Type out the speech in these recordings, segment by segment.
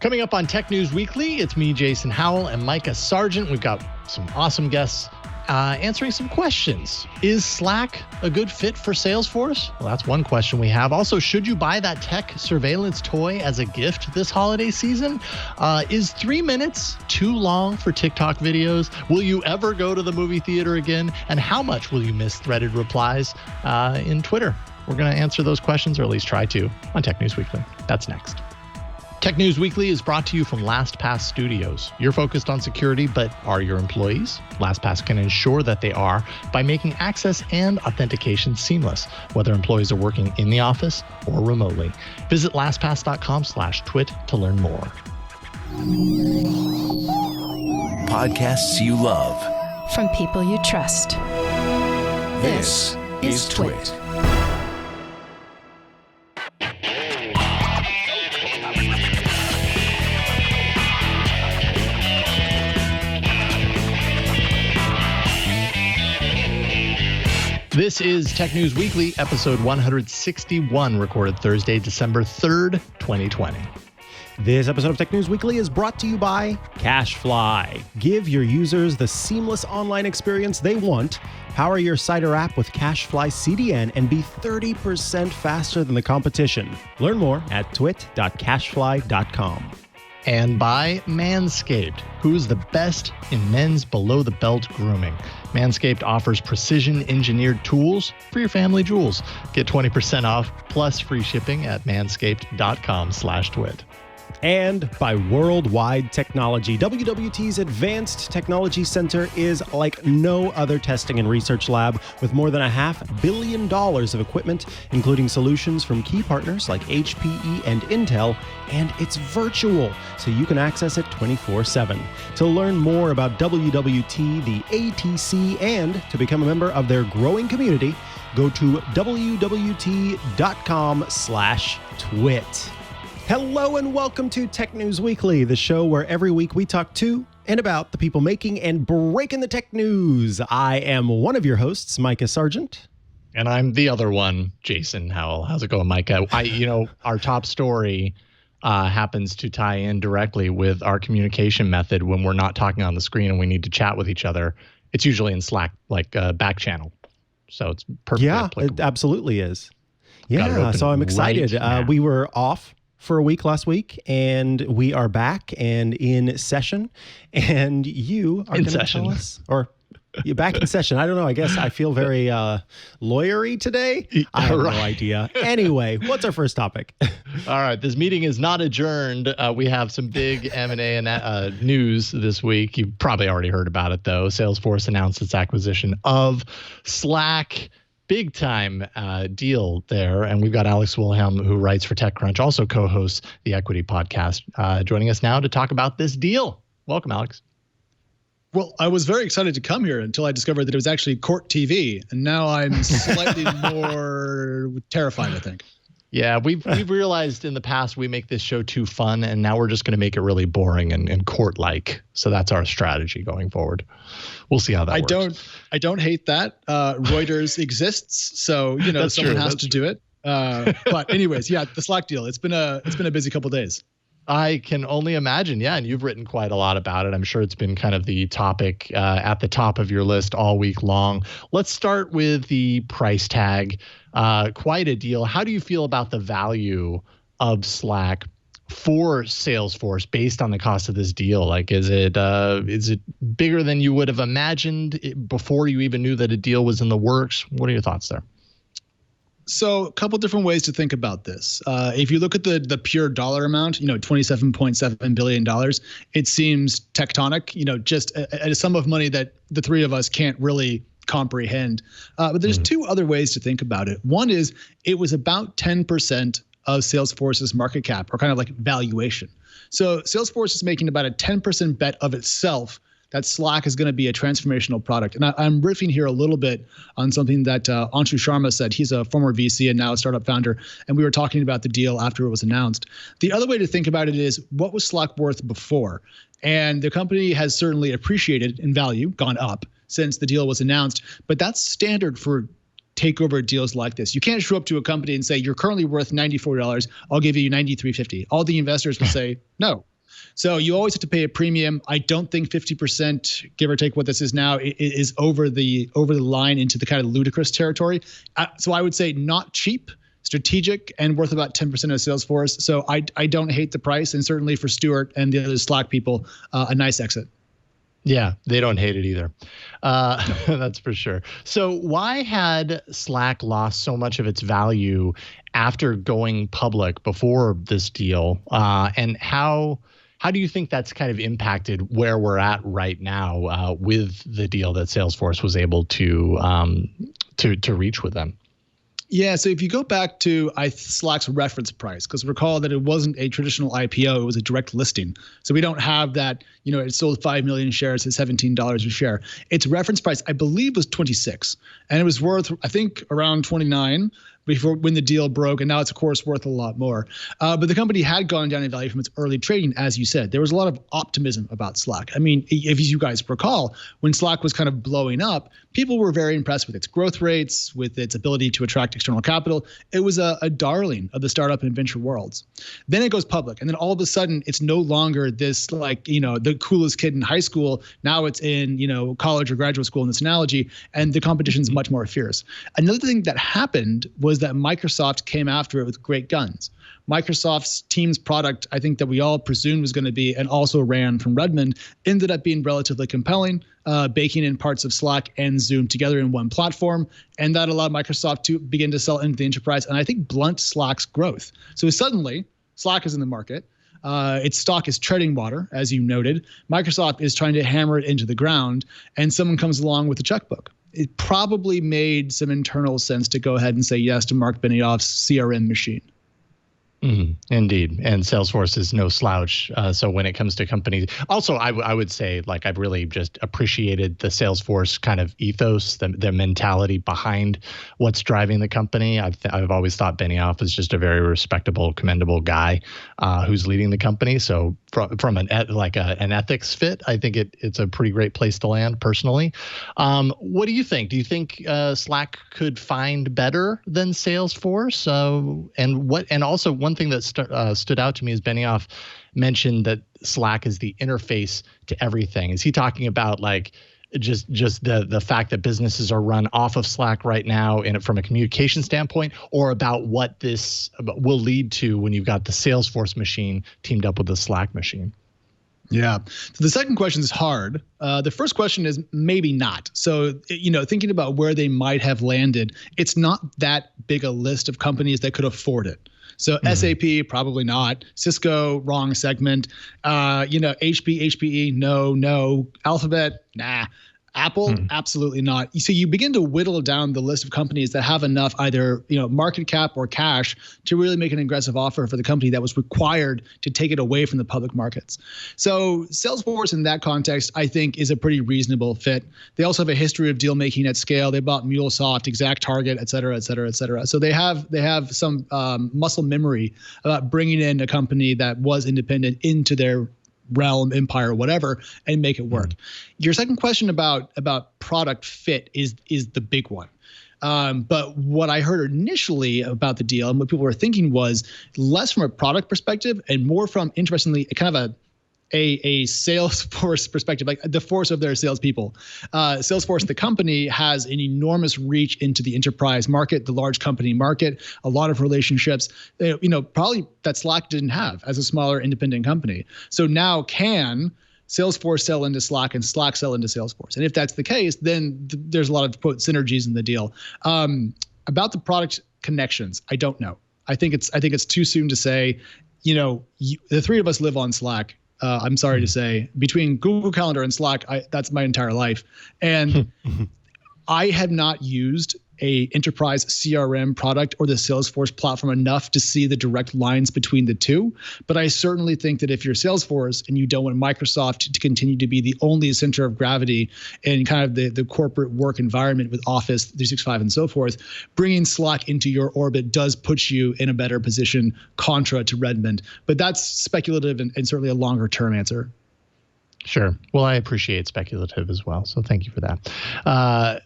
Coming up on Tech News Weekly, it's me, Jason Howell, and Mikah Sargent. We've got some awesome guests answering some questions. Is Slack a good fit for Salesforce? Well, that's one question we have. Also, should you buy that tech surveillance toy as a gift this holiday season? Is 3 minutes too long for TikTok videos? Will you ever go to the movie theater again? And how much will you miss threaded replies in Twitter? We're going to answer those questions, or at least try to, on Tech News Weekly. That's next. Tech News Weekly is brought to you from LastPass Studios. You're focused on security, but are your employees? LastPass can ensure that they are by making access and authentication seamless, whether employees are working in the office or remotely. Visit lastpass.com/twit to learn more. Podcasts you love. From people you trust. This is TWiT. This is Tech News Weekly, episode 161, recorded Thursday, December 3rd, 2020. This episode of Tech News Weekly is brought to you by CashFly. Give your users the seamless online experience they want. Power your site or app with CashFly CDN and be 30% faster than the competition. Learn more at twit.cashfly.com. And by Manscaped, who's the best in men's below-the-belt grooming. Manscaped offers precision-engineered tools for your family jewels. Get 20% off plus free shipping at manscaped.com/twit. And by Worldwide Technology. WWT's Advanced Technology Center is like no other testing and research lab, with more than $500 million of equipment, including solutions from key partners like HPE and Intel, and it's virtual, so you can access it 24/7. To learn more about WWT, the ATC, and to become a member of their growing community, go to wwt.com/twit. Hello and welcome to Tech News Weekly, the show where every week we talk to and about the people making and breaking the tech news. I am one of your hosts, Mikah Sargent. And I'm the other one, Jason Howell. How's it going, Mikah? Our top story happens to tie in directly with our communication method when we're not talking on the screen and we need to chat with each other. It's usually in Slack, like back channel. So it's perfectly applicable. It absolutely is. Yeah, so I'm excited. We were off for a week last week, and we are back and in session, and you are going to tell us, or you're back in session. I don't know. I guess I feel very lawyery today. I have no idea. Anyway, what's our first topic? All right. This meeting is not adjourned. We have some big M&A and news this week. You've probably already heard about it, though. Salesforce announced its acquisition of Slack. Big time deal there. And we've got Alex Wilhelm, who writes for Techcrunch, also co-hosts the Equity podcast, joining us now to talk about this deal. Welcome, Alex. Well, I was very excited to come here until I discovered that it was actually Court TV. And now I'm slightly more terrified, I think. Yeah, we've realized in the past we make this show too fun, and now we're just going to make it really boring and court-like. So that's our strategy going forward. We'll see how that works. I don't hate that. Reuters exists, so someone has to do it. But anyways, yeah, the Slack deal. It's been a busy couple of days. I can only imagine. Yeah, and you've written quite a lot about it. I'm sure it's been kind of the topic at the top of your list all week long. Let's start with the price tag. Quite a deal. How do you feel about the value of Slack for Salesforce based on the cost of this deal? Like, is it bigger than you would have imagined before you even knew that a deal was in the works? What are your thoughts there? So a couple different ways to think about this. If you look at the pure dollar amount, $27.7 billion, it seems tectonic, just a sum of money that the three of us can't really comprehend. But there's two other ways to think about it. One is it was about 10% of Salesforce's market cap, or kind of like valuation. So Salesforce is making about a 10% bet of itself that Slack is going to be a transformational product. And I'm riffing here a little bit on something that Anshu Sharma said. He's a former VC and now a startup founder. And we were talking about the deal after it was announced. The other way to think about it is, what was Slack worth before? And the company has certainly appreciated in value, gone up since the deal was announced. But that's standard for takeover deals like this. You can't show up to a company and say, you're currently worth $94. I'll give you $93.50. All the investors will say, no, So you always have to pay a premium. I don't think 50%, give or take what this is now, is over the line into the kind of ludicrous territory. So I would say not cheap, strategic, and worth about 10% of Salesforce. So I don't hate the price, and certainly for Stuart and the other Slack people, a nice exit. Yeah, they don't hate it either. That's for sure. So why had Slack lost so much of its value after going public before this deal? And how do you think that's kind of impacted where we're at right now with the deal that Salesforce was able to reach with them? Yeah, so if you go back to Slack's reference price, because recall that it wasn't a traditional IPO, it was a direct listing. So we don't have that, it sold 5 million shares at $17 a share. Its reference price, I believe, was 26, and it was worth, I think, around 29 when the deal broke, and now it's, of course, worth a lot more. But the company had gone down in value from its early trading, as you said. There was a lot of optimism about Slack. I mean, if you guys recall, when Slack was kind of blowing up, people were very impressed with its growth rates, with its ability to attract external capital. It was a darling of the startup and venture worlds. Then it goes public, and then all of a sudden, it's no longer this, the coolest kid in high school. Now it's in, college or graduate school in this analogy, and the competition is much more fierce. Another thing that happened was that Microsoft came after it with great guns. Microsoft's Teams product, I think that we all presumed was going to be, and also ran from Redmond, ended up being relatively compelling, baking in parts of Slack and Zoom together in one platform. And that allowed Microsoft to begin to sell into the enterprise, and I think blunt Slack's growth. So suddenly, Slack is in the market. Its stock is treading water, as you noted. Microsoft is trying to hammer it into the ground, and someone comes along with a checkbook. It probably made some internal sense to go ahead and say yes to Mark Benioff's CRM machine. Indeed. And Salesforce is no slouch. So when it comes to companies, also, I would say, I've really just appreciated the Salesforce kind of ethos, the mentality behind what's driving the company. I've always thought Benioff is just a very respectable, commendable guy who's leading the company. So from an ethics fit, I think it's a pretty great place to land personally. What do you think? Do you think Slack could find better than Salesforce? And also one thing that stood out to me is Benioff mentioned that Slack is the interface to everything. Is he talking about just the fact that businesses are run off of Slack right now from a communication standpoint, or about what this will lead to when you've got the Salesforce machine teamed up with the Slack machine? Yeah. So the second question is hard. The first question is maybe not. So, thinking about where they might have landed, it's not that big a list of companies that could afford it. So SAP, probably not. Cisco, wrong segment. HPE, no. Alphabet, nah. Apple, absolutely not. So you begin to whittle down the list of companies that have enough either market cap or cash to really make an aggressive offer for the company that was required to take it away from the public markets. So Salesforce in that context, I think, is a pretty reasonable fit. They also have a history of deal making at scale. They bought MuleSoft, ExactTarget, et cetera, et cetera, et cetera. So they have some muscle memory about bringing in a company that was independent into their realm, empire, whatever, and make it work. Your second question about product fit is the big one. But what I heard initially about the deal and what people were thinking was less from a product perspective and more from, interestingly, kind of a Salesforce perspective, like the force of their salespeople. Salesforce, the company, has an enormous reach into the enterprise market, the large company market, a lot of relationships, probably that Slack didn't have as a smaller independent company. So now can Salesforce sell into Slack and Slack sell into Salesforce? And if that's the case, then there's a lot of, quote, synergies in the deal. About the product connections, I don't know. I think it's too soon to say. The three of us live on Slack. I'm sorry to say, between Google Calendar and Slack, that's my entire life. And I have not used a enterprise CRM product or the Salesforce platform enough to see the direct lines between the two. But I certainly think that if you're Salesforce and you don't want Microsoft to continue to be the only center of gravity in kind of the corporate work environment with Office 365 and so forth, bringing Slack into your orbit does put you in a better position contra to Redmond. But that's speculative and certainly a longer term answer. Sure. Well, I appreciate speculative as well. So thank you for that.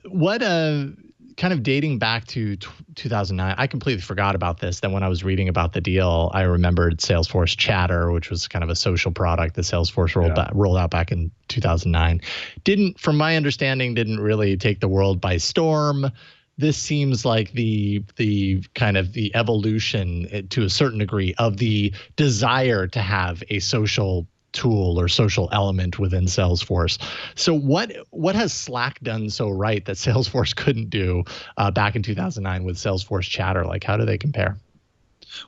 kind of dating back to 2009, I completely forgot about this. Then when I was reading about the deal, I remembered Salesforce Chatter, which was kind of a social product that Salesforce rolled out back in 2009. From my understanding, didn't really take the world by storm. This seems like the kind of the evolution to a certain degree of the desire to have a social tool or social element within Salesforce. So what has Slack done so right that Salesforce couldn't do back in 2009 with Salesforce Chatter? Like, how do they compare?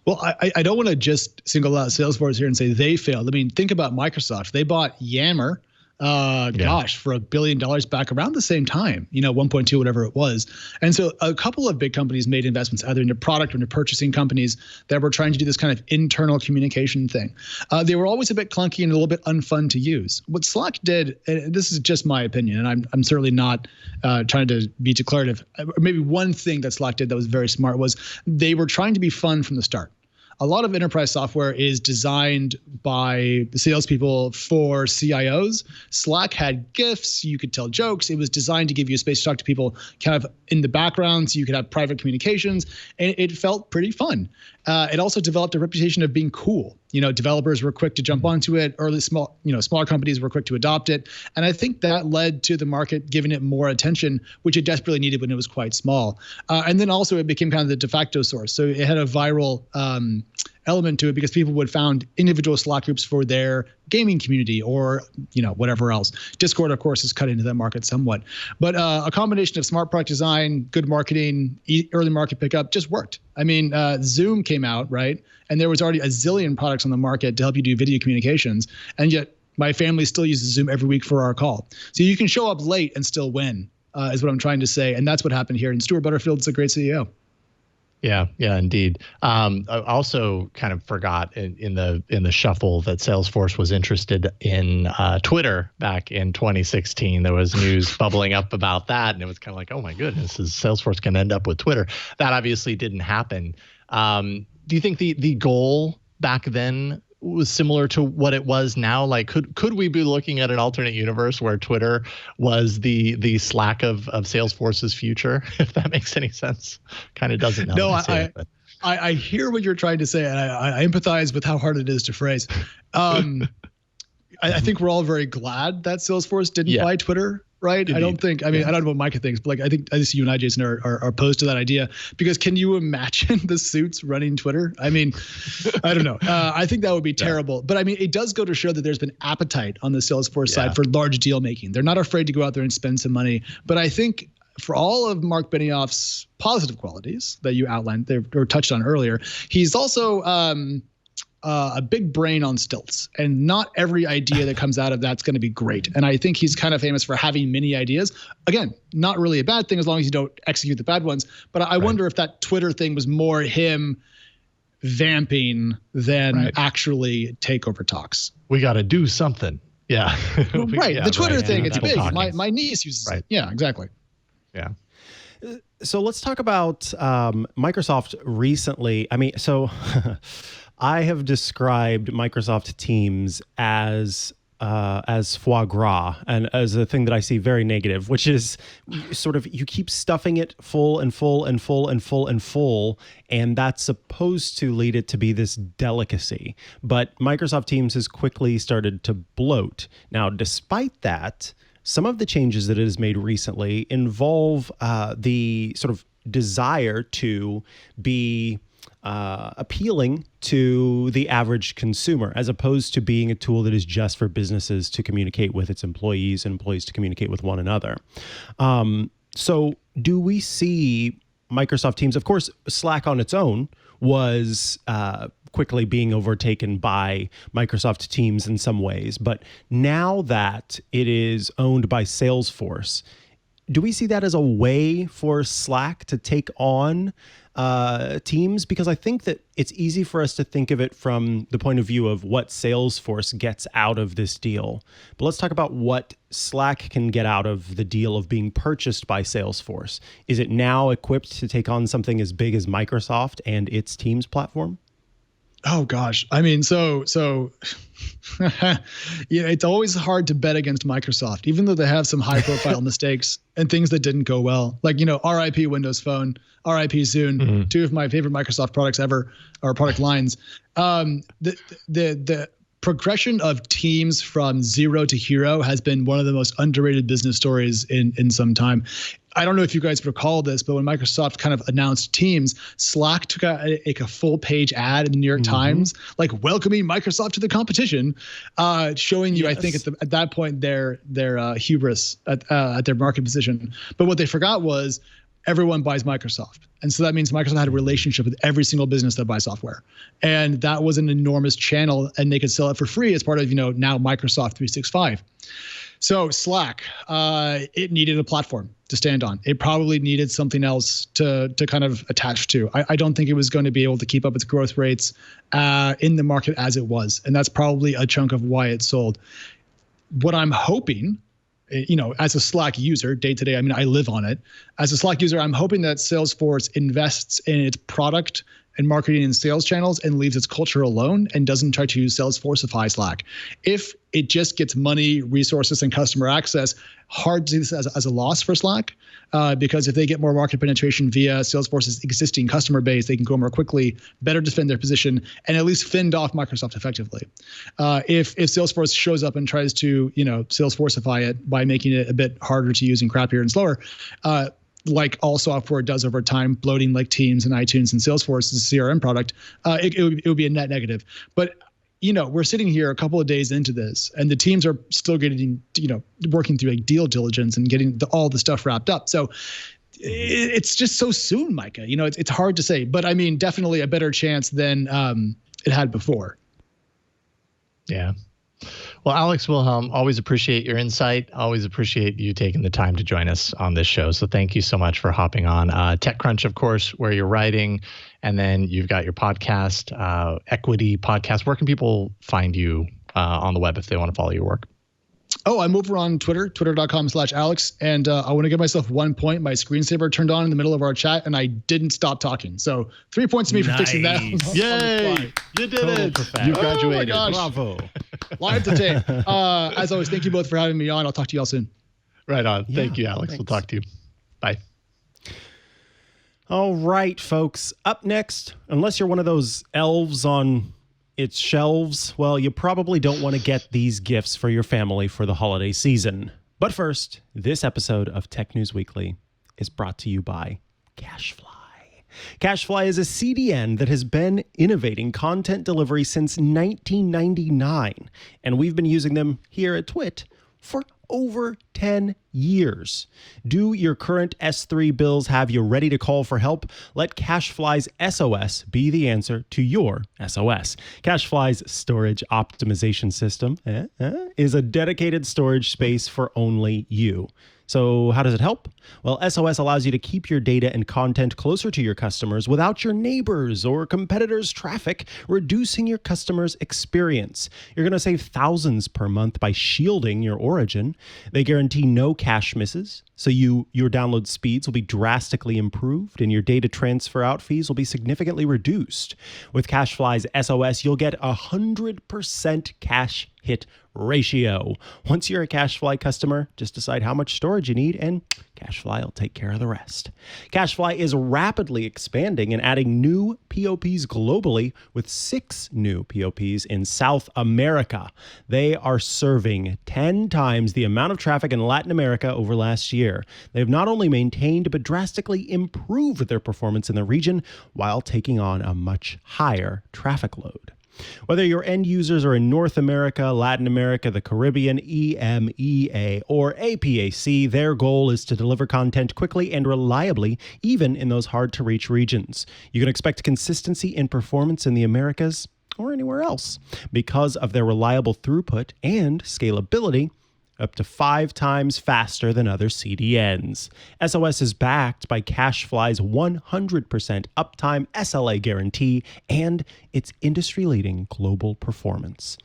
Well, I don't want to just single out Salesforce here and say they failed. I mean, think about Microsoft. They bought Yammer, for $1 billion back around the same time, 1.2, whatever it was. And so a couple of big companies made investments either into product or into purchasing companies that were trying to do this kind of internal communication thing. They were always a bit clunky and a little bit unfun to use. What Slack did, and this is just my opinion, and I'm certainly not trying to be declarative. Maybe one thing that Slack did that was very smart was they were trying to be fun from the start. A lot of enterprise software is designed by the salespeople for CIOs. Slack had GIFs, you could tell jokes. It was designed to give you a space to talk to people kind of in the background so you could have private communications, and it felt pretty fun. It also developed a reputation of being cool. Developers were quick to jump onto it. Smaller companies were quick to adopt it. And I think that led to the market giving it more attention, which it desperately needed when it was quite small. And then also it became kind of the de facto source. So it had a viral element to it because people would found individual Slack groups for their gaming community or, whatever else. Discord, of course, is cut into that market somewhat. But a combination of smart product design, good marketing, early market pickup just worked. I mean, Zoom came out, right? And there was already a zillion products on the market to help you do video communications. And yet my family still uses Zoom every week for our call. So you can show up late and still win, is what I'm trying to say. And that's what happened here. And Stuart Butterfield's a great CEO. Yeah, indeed. I also kind of forgot in the shuffle that Salesforce was interested in Twitter back in 2016. There was news bubbling up about that, and it was kind of like, oh my goodness, is Salesforce going to end up with Twitter? That obviously didn't happen. Do you think the goal back then was similar to what it was now? Like, could we be looking at an alternate universe where Twitter was the Slack of Salesforce's future? If that makes any sense, kind of doesn't. No, I hear what you're trying to say, and I empathize with how hard it is to phrase. I think we're all very glad that Salesforce didn't buy Twitter. Right. Indeed. I don't know what Mikah thinks, but I think you and I, Jason, are opposed to that idea because can you imagine the suits running Twitter? I mean, I don't know. I think that would be terrible. But I mean, it does go to show that there's been appetite on the Salesforce side for large deal making. They're not afraid to go out there and spend some money. But I think for all of Mark Benioff's positive qualities that you outlined, or touched on earlier, he's also a big brain on stilts, and not every idea that comes out of that's going to be great. And I think he's kind of famous for having many ideas. Again, not really a bad thing as long as you don't execute the bad ones. But I wonder if that Twitter thing was more him vamping than actually takeover talks. We got to do something. Yeah. The Twitter thing, it's big. My niece uses it. Yeah, exactly. Yeah. So let's talk about Microsoft recently. I mean, so I have described Microsoft Teams as foie gras, and as a thing that I see very negative, which is sort of you keep stuffing it full and full and full and full and full, and that's supposed to lead it to be this delicacy. But Microsoft Teams has quickly started to bloat. Now, despite that, some of the changes that it has made recently involve the sort of desire to be appealing to the average consumer, as opposed to being a tool that is just for businesses to communicate with its employees and employees to communicate with one another. So do we see Microsoft Teams? Of course, Slack on its own was quickly being overtaken by Microsoft Teams in some ways. But now that it is owned by Salesforce, do we see that as a way for Slack to take on Teams? Because I think that it's easy for us to think of it from the point of view of what Salesforce gets out of this deal. But let's talk about what Slack can get out of the deal of being purchased by Salesforce. Is it now equipped to take on something as big as Microsoft and its Teams platform? Oh gosh. I mean, so it's always hard to bet against Microsoft, even though they have some high profile mistakes and things that didn't go well. Like, RIP Windows Phone, RIP Zune, two of my favorite Microsoft products ever, or product lines. The progression of Teams from zero to hero has been one of the most underrated business stories in some time. I don't know if you guys recall this, but when Microsoft kind of announced Teams, Slack took a full page ad in the New York Times, like welcoming Microsoft to the competition, showing you, I think at that point, their hubris at their market position. But what they forgot was everyone buys Microsoft. And so that means Microsoft had a relationship with every single business that buys software. And that was an enormous channel, and they could sell it for free as part of, now Microsoft 365. So Slack, it needed a platform to stand on. It probably needed something else to kind of attach to. I don't think it was going to be able to keep up its growth rates in the market as it was. And that's probably a chunk of why it sold. What I'm hoping, as a Slack user day to day, I mean, I live on it. As a Slack user, I'm hoping that Salesforce invests in its product and marketing and sales channels and leaves its culture alone and doesn't try to Salesforceify Slack. If it just gets money, resources, and customer access, hard to see this as a loss for Slack, because if they get more market penetration via Salesforce's existing customer base, they can go more quickly, better defend their position, and at least fend off Microsoft effectively. If Salesforce shows up and tries to Salesforceify it by making it a bit harder to use and crappier and slower, like all software does over time, bloating like Teams and iTunes and Salesforce is a CRM product, it would be a net negative. But we're sitting here a couple of days into this, and the teams are still getting, working through like deal diligence and getting all the stuff wrapped up. So it's just so soon, Mikah. It's hard to say, but I mean, definitely a better chance than it had before. Yeah. Well, Alex, Wilhelm, always appreciate your insight. Always appreciate you taking the time to join us on this show. So thank you so much for hopping on. Techcrunch, of course, where you're writing, and then you've got your podcast, Equity Podcast. Where can people find you on the web if they want to follow your work? Oh, I'm over on Twitter, twitter.com/Alex. And I want to give myself 1 point. My screensaver turned on in the middle of our chat, and I didn't stop talking. So 3 points to me for fixing that. Yay! You did it. You graduated. Oh, Bravo. Live to tape. As always, thank you both for having me on. I'll talk to you all soon. Right on. Thank you, Alex. Thanks. We'll talk to you. Bye. All right, folks. Up next, unless you're one of those elves on its shelves, well, you probably don't want to get these gifts for your family for the holiday season. But first, this episode of Tech News Weekly is brought to you by CashFly. CashFly is a CDN that has been innovating content delivery since 1999, and we've been using them here at TWiT for over 10 years. Do your current S3 bills have you ready to call for help? Let CashFly's SOS be the answer to your SOS. CashFly's storage optimization system is a dedicated storage space for only you. So how does it help? Well, SOS allows you to keep your data and content closer to your customers without your neighbors or competitors' traffic, reducing your customers' experience. You're going to save thousands per month by shielding your origin. They guarantee no cache misses, so your download speeds will be drastically improved and your data transfer out fees will be significantly reduced. With CashFly's SOS, you'll get 100% cache hit ratio. Once you're a CashFly customer, just decide how much storage you need and CashFly will take care of the rest. CashFly is rapidly expanding and adding new POPs globally with 6 new POPs in South America. They are serving 10 times the amount of traffic in Latin America over last year. They've not only maintained but drastically improved their performance in the region while taking on a much higher traffic load. Whether your end users are in North America, Latin America, the Caribbean, EMEA, or APAC, their goal is to deliver content quickly and reliably, even in those hard-to-reach regions. You can expect consistency in performance in the Americas or anywhere else. Because of their reliable throughput and scalability, up to 5 times faster than other CDNs. SOS is backed by CacheFly's 100% uptime SLA guarantee and its industry-leading global performance.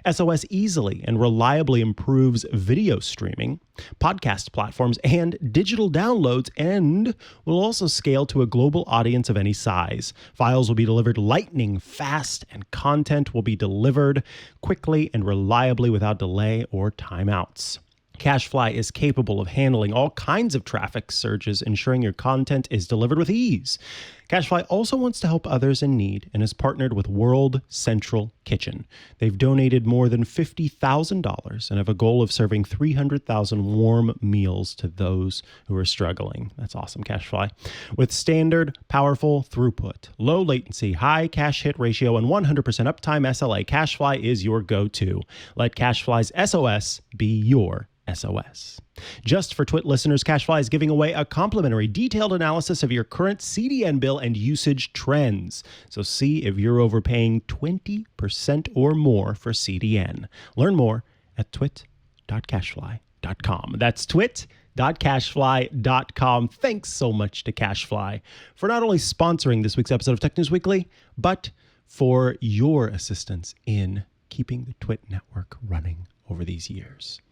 SOS easily and reliably improves video streaming, podcast platforms, and digital downloads, and will also scale to a global audience of any size. Files will be delivered lightning fast, and content will be delivered quickly and reliably without delay or timeouts. CacheFly is capable of handling all kinds of traffic surges, ensuring your content is delivered with ease. CacheFly also wants to help others in need and has partnered with World Central Kitchen. They've donated more than $50,000 and have a goal of serving 300,000 warm meals to those who are struggling. That's awesome, CacheFly. With standard, powerful throughput, low latency, high cache hit ratio, and 100% uptime SLA, CacheFly is your go-to. Let CacheFly's SOS be your SOS. Just for TWiT listeners, CacheFly is giving away a complimentary detailed analysis of your current CDN bill and usage trends. So see if you're overpaying 20% or more for CDN. Learn more at twit.cachefly.com. That's twit.cachefly.com. Thanks so much to CacheFly for not only sponsoring this week's episode of Tech News Weekly, but for your assistance in keeping the TWiT network running over these years.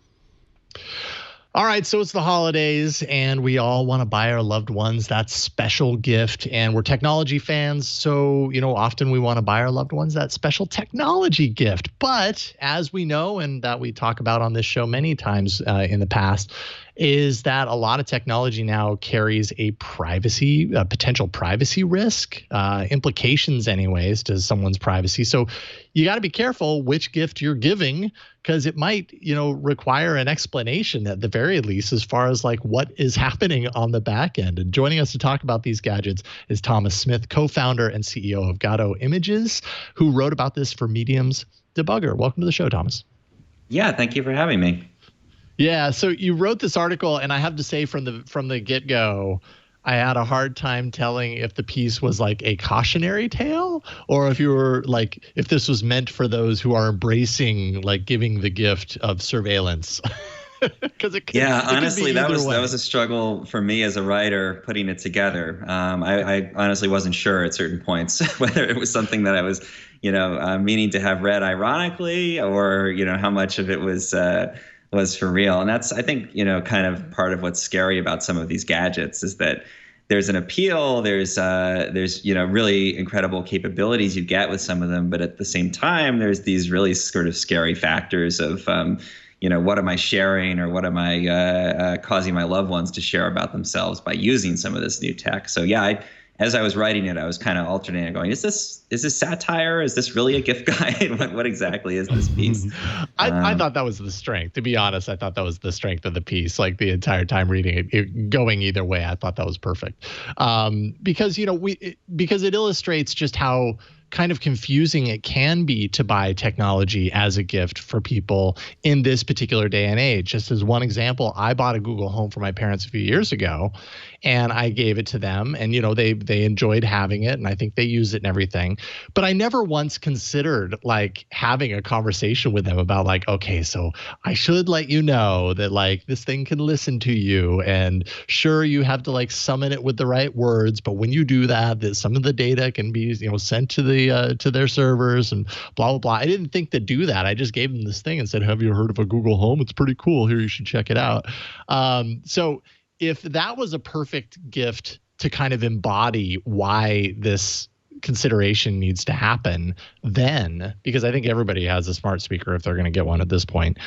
All right, so it's the holidays, and we all want to buy our loved ones that special gift, and we're technology fans, so, often we want to buy our loved ones that special technology gift. But as we know, and that we talk about on this show many times in the past, is that a lot of technology now carries a potential privacy risk, implications anyways to someone's privacy. So you got to be careful which gift you're giving, because it might, require an explanation at the very least as far as like what is happening on the back end. And joining us to talk about these gadgets is Thomas Smith, co-founder and CEO of Gato Images, who wrote about this for Medium's Debugger. Welcome to the show, Thomas. Yeah, thank you for having me. Yeah, so you wrote this article, and I have to say from the get-go, I had a hard time telling if the piece was like a cautionary tale or if you were like, if this was meant for those who are embracing like giving the gift of surveillance. Honestly, that was a struggle for me as a writer putting it together. I honestly wasn't sure at certain points whether it was something that I was, meaning to have read ironically or, how much of it was for real. And that's, I think, kind of part of what's scary about some of these gadgets is that there's an appeal, there's really incredible capabilities you get with some of them. But at the same time, there's these really sort of scary factors of, what am I sharing or what am I causing my loved ones to share about themselves by using some of this new tech. So, as I was writing it, I was kind of alternating, going, is this satire? Is this really a gift guide? what exactly is this piece? I thought that was the strength. To be honest, I thought that was the strength of the piece. Like the entire time reading it going either way, I thought that was perfect. Because it illustrates just how kind of confusing it can be to buy technology as a gift for people in this particular day and age. Just as one example, I bought a Google Home for my parents a few years ago, and I gave it to them, and they enjoyed having it, and I think they use it and everything. But I never once considered like having a conversation with them about like, okay, so I should let you know that like this thing can listen to you, and sure, you have to like summon it with the right words, but when you do that some of the data can be sent to their servers and blah blah blah. I didn't think to do that. I just gave them this thing and said, "Have you heard of a Google Home? It's pretty cool. Here, you should check it out." So if that was a perfect gift to kind of embody why this consideration needs to happen, then, because I think everybody has a smart speaker if they're going to get one at this point,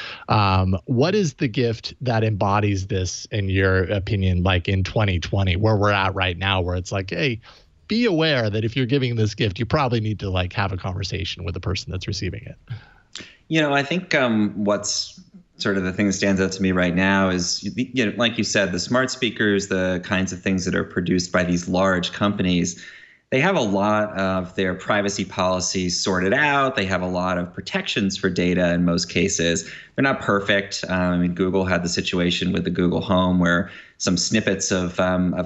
what is the gift that embodies this in your opinion, like in 2020, where we're at right now, where it's like, hey, be aware that if you're giving this gift, you probably need to like have a conversation with the person that's receiving it. I think what's sort of the thing that stands out to me right now is, like you said, the smart speakers, the kinds of things that are produced by these large companies, they have a lot of their privacy policies sorted out. They have a lot of protections for data in most cases. They're not perfect. Google had the situation with the Google Home where some snippets of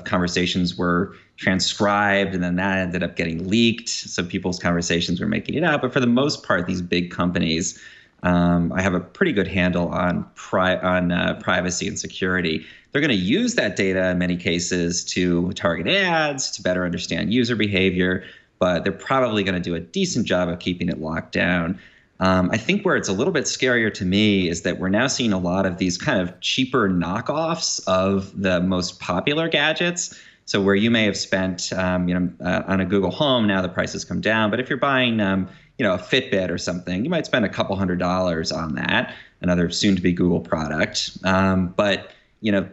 conversations were transcribed, and then that ended up getting leaked. So people's conversations were making it out. But for the most part, these big companies I have a pretty good handle on privacy and security. They're going to use that data in many cases to target ads, to better understand user behavior, but they're probably going to do a decent job of keeping it locked down. I think where it's a little bit scarier to me is that we're now seeing a lot of these kind of cheaper knockoffs of the most popular gadgets. So where you may have spent, on a Google Home, now the prices come down. But if you're buying, a Fitbit or something, you might spend a couple $100s on that, another soon-to-be Google product. But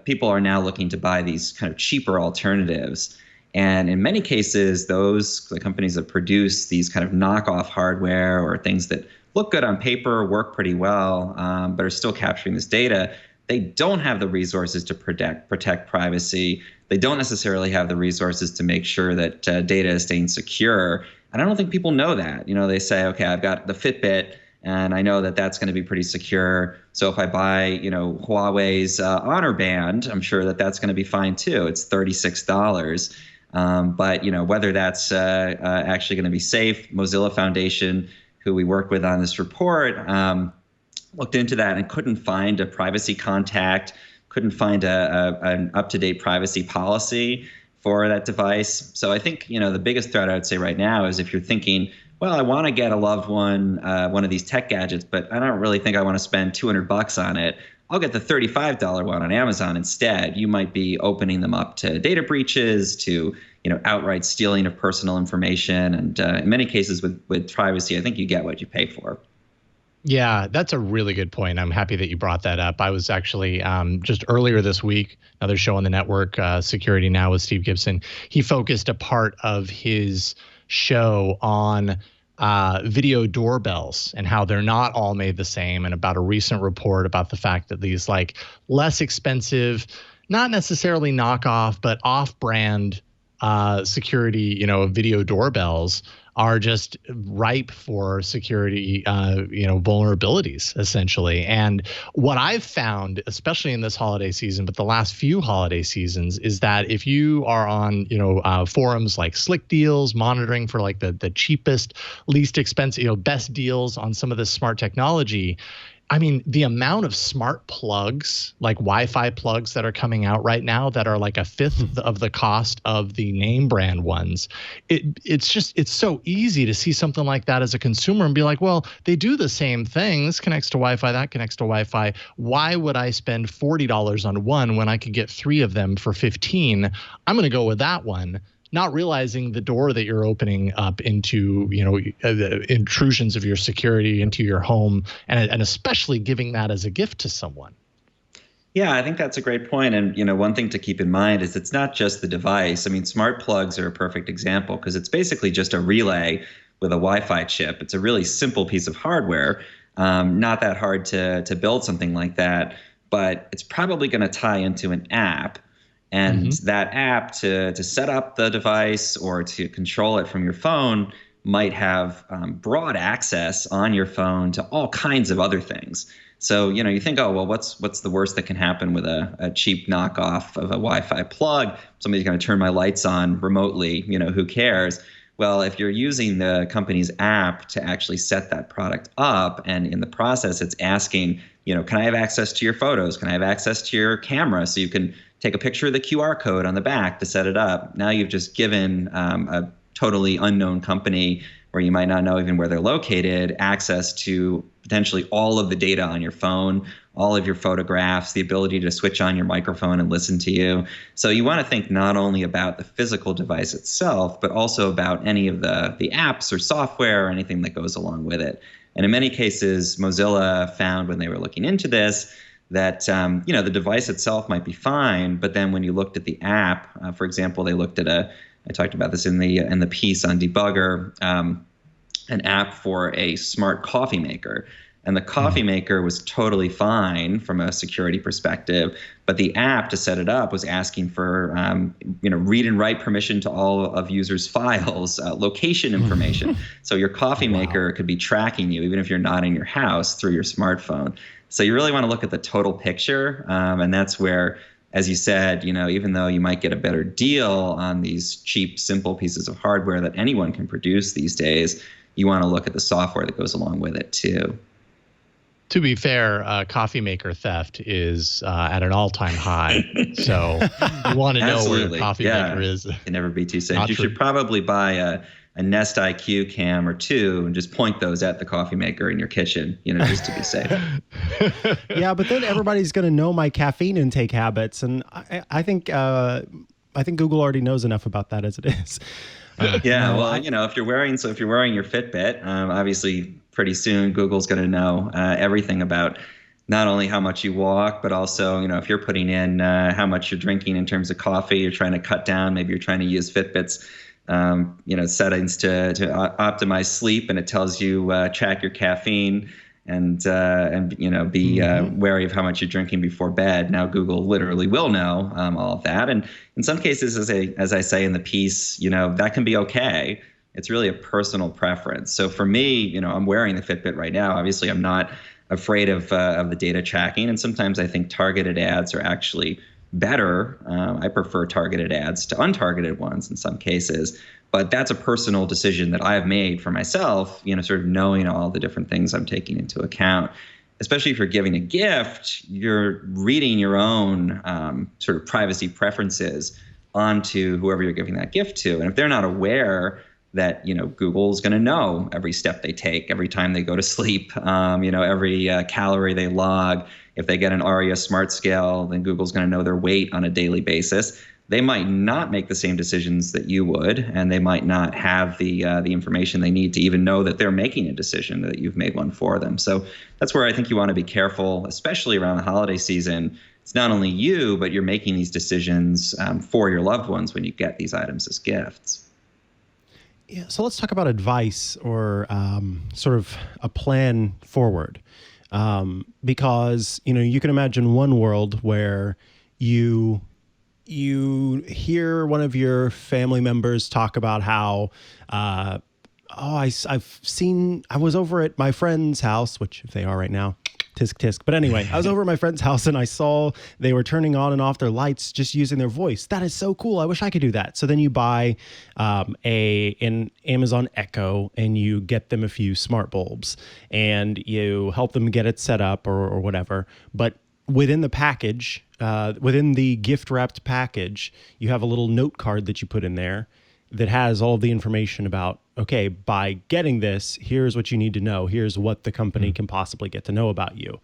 people are now looking to buy these kind of cheaper alternatives. And in many cases, the companies that produce these kind of knockoff hardware or things that look good on paper, work pretty well, but are still capturing this data, they don't have the resources to protect privacy. They don't necessarily have the resources to make sure that data is staying secure. And I don't think people know that. They say, okay, I've got the Fitbit, and I know that that's going to be pretty secure. So if I buy, Huawei's Honor Band, I'm sure that that's going to be fine too. It's $36. But whether that's actually going to be safe, Mozilla Foundation, who we worked with on this report, looked into that and couldn't find a privacy contact, couldn't find an up-to-date privacy policy for that device. So I think, the biggest threat I would say right now is if you're thinking, well, I want to get a loved one of these tech gadgets, but I don't really think I want to spend $200 on it. I'll get the $35 one on Amazon instead. You might be opening them up to data breaches, to outright stealing of personal information, and in many cases with privacy, I think you get what you pay for. Yeah, that's a really good point. I'm happy that you brought that up. I was actually just earlier this week, another show on the network, Security Now with Steve Gibson. He focused a part of his show on video doorbells and how they're not all made the same, and about a recent report about the fact that these less expensive, not necessarily knockoff, but off-brand security, video doorbells are just ripe for security, vulnerabilities, essentially. And what I've found, especially in this holiday season, but the last few holiday seasons, is that if you are on, forums like Slick Deals, monitoring for the cheapest, least expensive, best deals on some of this smart technology, I mean, the amount of smart plugs, like Wi-Fi plugs that are coming out right now that are like a fifth of the cost of the name brand ones. It's so easy to see something like that as a consumer and be like, well, they do the same thing. This connects to Wi-Fi, that connects to Wi-Fi. Why would I spend $40 on one when I could get 3 of them for $15? I'm going to go with that one. Not realizing the door that you're opening up into, the intrusions of your security into your home, and especially giving that as a gift to someone. Yeah, I think that's a great point. And, one thing to keep in mind is it's not just the device. I mean, smart plugs are a perfect example because it's basically just a relay with a Wi-Fi chip. It's a really simple piece of hardware, not that hard to build something like that, but it's probably going to tie into an app. And that app to set up the device or to control it from your phone might have broad access on your phone to all kinds of other things. So, you think, oh, well, what's the worst that can happen with a cheap knockoff of a Wi-Fi plug? Somebody's going to turn my lights on remotely, who cares? Well, if you're using the company's app to actually set that product up, and in the process it's asking, can I have access to your photos? Can I have access to your camera so you can take a picture of the QR code on the back to set it up? Now you've just given a totally unknown company, where you might not know even where they're located, access to potentially all of the data on your phone, all of your photographs, the ability to switch on your microphone and listen to you. So you want to think not only about the physical device itself, but also about any of the apps or software or anything that goes along with it. And in many cases, Mozilla found when they were looking into this that the device itself might be fine, but then when you looked at the app, for example, they looked at I talked about this in the piece on Debugger, an app for a smart coffee maker. And the coffee maker was totally fine from a security perspective, but the app to set it up was asking for read and write permission to all of users' files, location information. So your coffee maker could be tracking you even if you're not in your house through your smartphone. So you really want to look at the total picture, and that's where, as you said, even though you might get a better deal on these cheap, simple pieces of hardware that anyone can produce these days, you want to look at the software that goes along with it too. To be fair, coffee maker theft is at an all-time high. So you want to know where your coffee maker is. Can never be too safe. You should probably buy a Nest IQ cam or two and just point those at the coffee maker in your kitchen, just to be safe. Yeah, but then everybody's going to know my caffeine intake habits, and I think Google already knows enough about that as it is. If you're wearing your Fitbit, obviously pretty soon Google's going to know everything about not only how much you walk, but also, if you're putting in how much you're drinking in terms of coffee, you're trying to cut down, maybe you're trying to use Fitbit's, settings to optimize sleep, and it tells you track your caffeine and be wary of how much you're drinking before bed. Now Google literally will know all of that, and in some cases, as I say in the piece, that can be okay. It's really a personal preference. So for me, I'm wearing the Fitbit right now. Obviously, I'm not afraid of the data tracking, and sometimes I think targeted ads are actually better. I prefer targeted ads to untargeted ones in some cases, but that's a personal decision that I've made for myself, sort of knowing all the different things I'm taking into account. Especially if you're giving a gift, you're reading your own sort of privacy preferences onto whoever you're giving that gift to. And if they're not aware that, Google's going to know every step they take, every time they go to sleep, every calorie they log. If they get an ARIA smart scale, then Google's going to know their weight on a daily basis. They might not make the same decisions that you would, and they might not have the information they need to even know that they're making a decision, that you've made one for them. So that's where I think you want to be careful, especially around the holiday season. It's not only you, but you're making these decisions for your loved ones when you get these items as gifts. Yeah, so let's talk about advice or sort of a plan forward. Because, you can imagine one world where you hear one of your family members talk about how, I was over at my friend's house, which if they are right now, tisk tisk. But anyway, I was over at my friend's house and I saw they were turning on and off their lights just using their voice. That is so cool. I wish I could do that. So then you buy an Amazon Echo and you get them a few smart bulbs and you help them get it set up or whatever. But within the package, within the gift wrapped package, you have a little note card that you put in there that has all of the information about, okay, by getting this, here's what you need to know. Here's what the company can possibly get to know about you.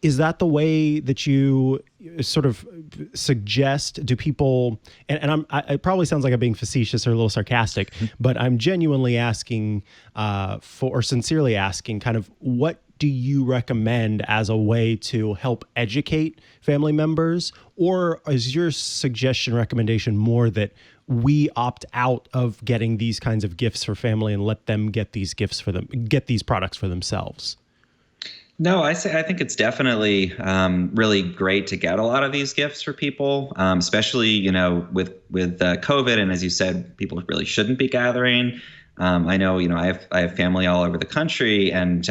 Is that the way that you sort of suggest? Do people, and it probably sounds like I'm being facetious or a little sarcastic, but I'm genuinely asking or sincerely asking kind of what do you recommend as a way to help educate family members? Or is your suggestion, recommendation more that we opt out of getting these kinds of gifts for family and let them get these gifts for them, get these products for themselves? No, I think it's definitely really great to get a lot of these gifts for people, especially, with COVID. And as you said, people really shouldn't be gathering. I know, I have family all over the country, and,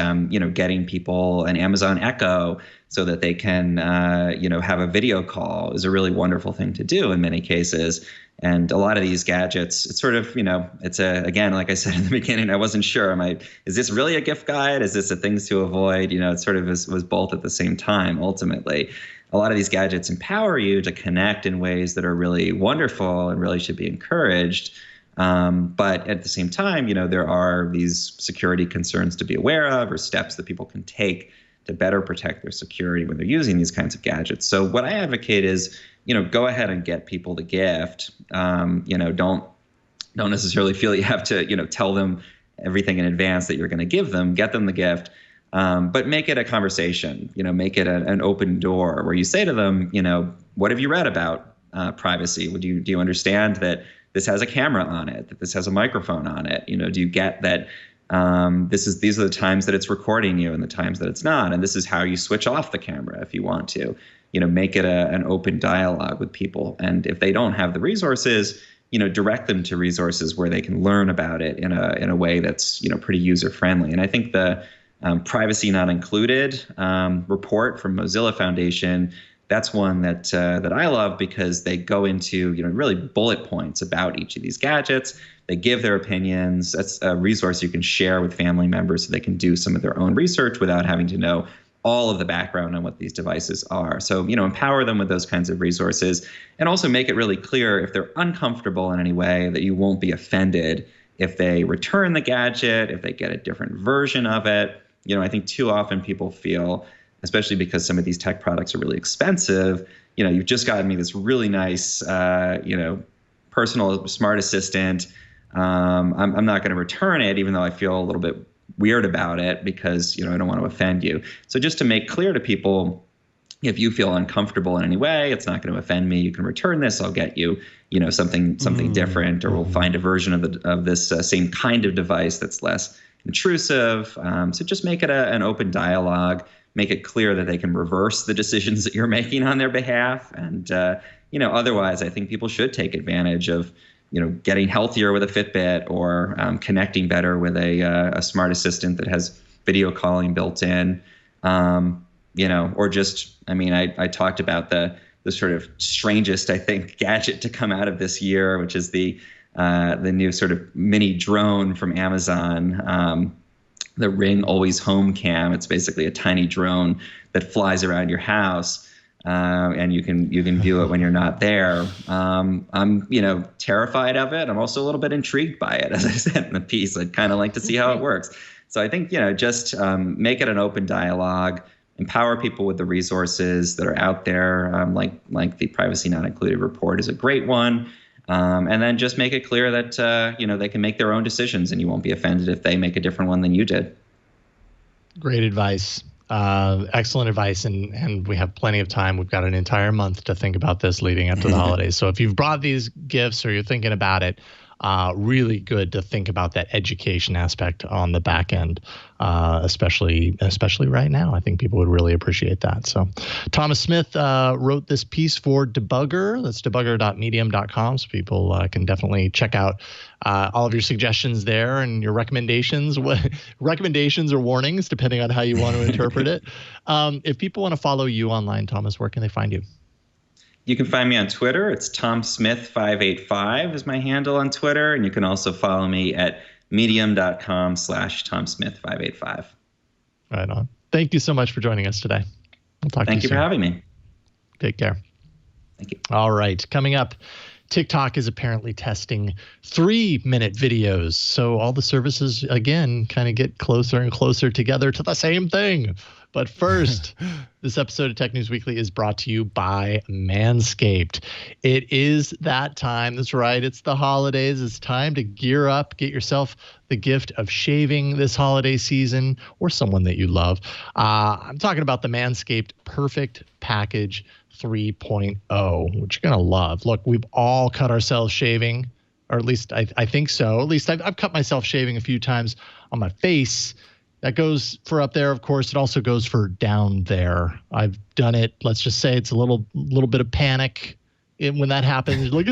getting people an Amazon Echo so that they can, have a video call is a really wonderful thing to do in many cases. And a lot of these gadgets, it's sort of, it's again, like I said in the beginning, I wasn't sure. Is this really a gift guide? Is this a things to avoid? It sort of was both at the same time, ultimately. A lot of these gadgets empower you to connect in ways that are really wonderful and really should be encouraged. But at the same time, there are these security concerns to be aware of, or steps that people can take to better protect their security when they're using these kinds of gadgets. So what I advocate is, go ahead and get people the gift. Don't necessarily feel you have to, tell them everything in advance that you're going to give them. Get them the gift, but make it a conversation. Make it an open door where you say to them, what have you read about privacy? Do you understand that this has a camera on it, that this has a microphone on it? Do you get that these are the times that it's recording you and the times that it's not, and this is how you switch off the camera if you want to? Make it an open dialogue with people. And if they don't have the resources, direct them to resources where they can learn about it in a way that's, pretty user friendly. And I think the Privacy Not Included report from Mozilla Foundation, that's one that I love, because they go into, really bullet points about each of these gadgets. They give their opinions. That's a resource you can share with family members so they can do some of their own research without having to know all of the background on what these devices are. So, empower them with those kinds of resources, and also make it really clear if they're uncomfortable in any way that you won't be offended if they return the gadget, if they get a different version of it. I think too often people feel, especially because some of these tech products are really expensive, you've just gotten me this really nice, personal smart assistant. I'm not going to return it, even though I feel a little bit weird about it because, I don't want to offend you. So just to make clear to people, if you feel uncomfortable in any way, it's not going to offend me. You can return this. I'll get you, something different, or we'll find a version of this same kind of device that's less intrusive. So just make it an open dialogue. Make it clear that they can reverse the decisions that you're making on their behalf. And, otherwise, I think people should take advantage of, getting healthier with a Fitbit, or connecting better with a smart assistant that has video calling built in, or just, I talked about the sort of strangest, I think, gadget to come out of this year, which is the new sort of mini drone from Amazon, the Ring Always Home Cam. It's basically a tiny drone that flies around your house. And you can view it when you're not there. I'm terrified of it. I'm also a little bit intrigued by it, as I said in the piece. I'd kind of like to see how it works. So I think just make it an open dialogue, empower people with the resources that are out there, like the Privacy Not Included report is a great one, and then just make it clear that they can make their own decisions, and you won't be offended if they make a different one than you did. Great advice. Excellent advice, and we have plenty of time. We've got an entire month to think about this leading up to the holidays. So if you've brought these gifts or you're thinking about it, really good to think about that education aspect on the back end, especially right now. I think people would really appreciate that. So Thomas Smith wrote this piece for Debugger. That's debugger.medium.com. So people can definitely check out all of your suggestions there and your recommendations or warnings, depending on how you want to interpret it. If people want to follow you online, Thomas, where can they find you? You can find me on Twitter. It's TomSmith585 is my handle on Twitter. And you can also follow me at medium.com/TomSmith585. Right on. Thank you so much for joining us today. We'll talk to you soon. Thank you for having me. Take care. Thank you. All right. Coming up, TikTok is apparently testing 3-minute videos. So all the services, again, kind of get closer and closer together to the same thing. But first, this episode of Tech News Weekly is brought to you by Manscaped. It is that time. That's right. It's the holidays. It's time to gear up, get yourself the gift of shaving this holiday season, or someone that you love. I'm talking about the Manscaped Perfect Package 3.0, which you're going to love. Look, we've all cut ourselves shaving, or at least I think so. At least I've cut myself shaving a few times on my face. That goes for up there, of course. It also goes for down there. I've done it. Let's just say it's a little bit of panic when that happens. You're like,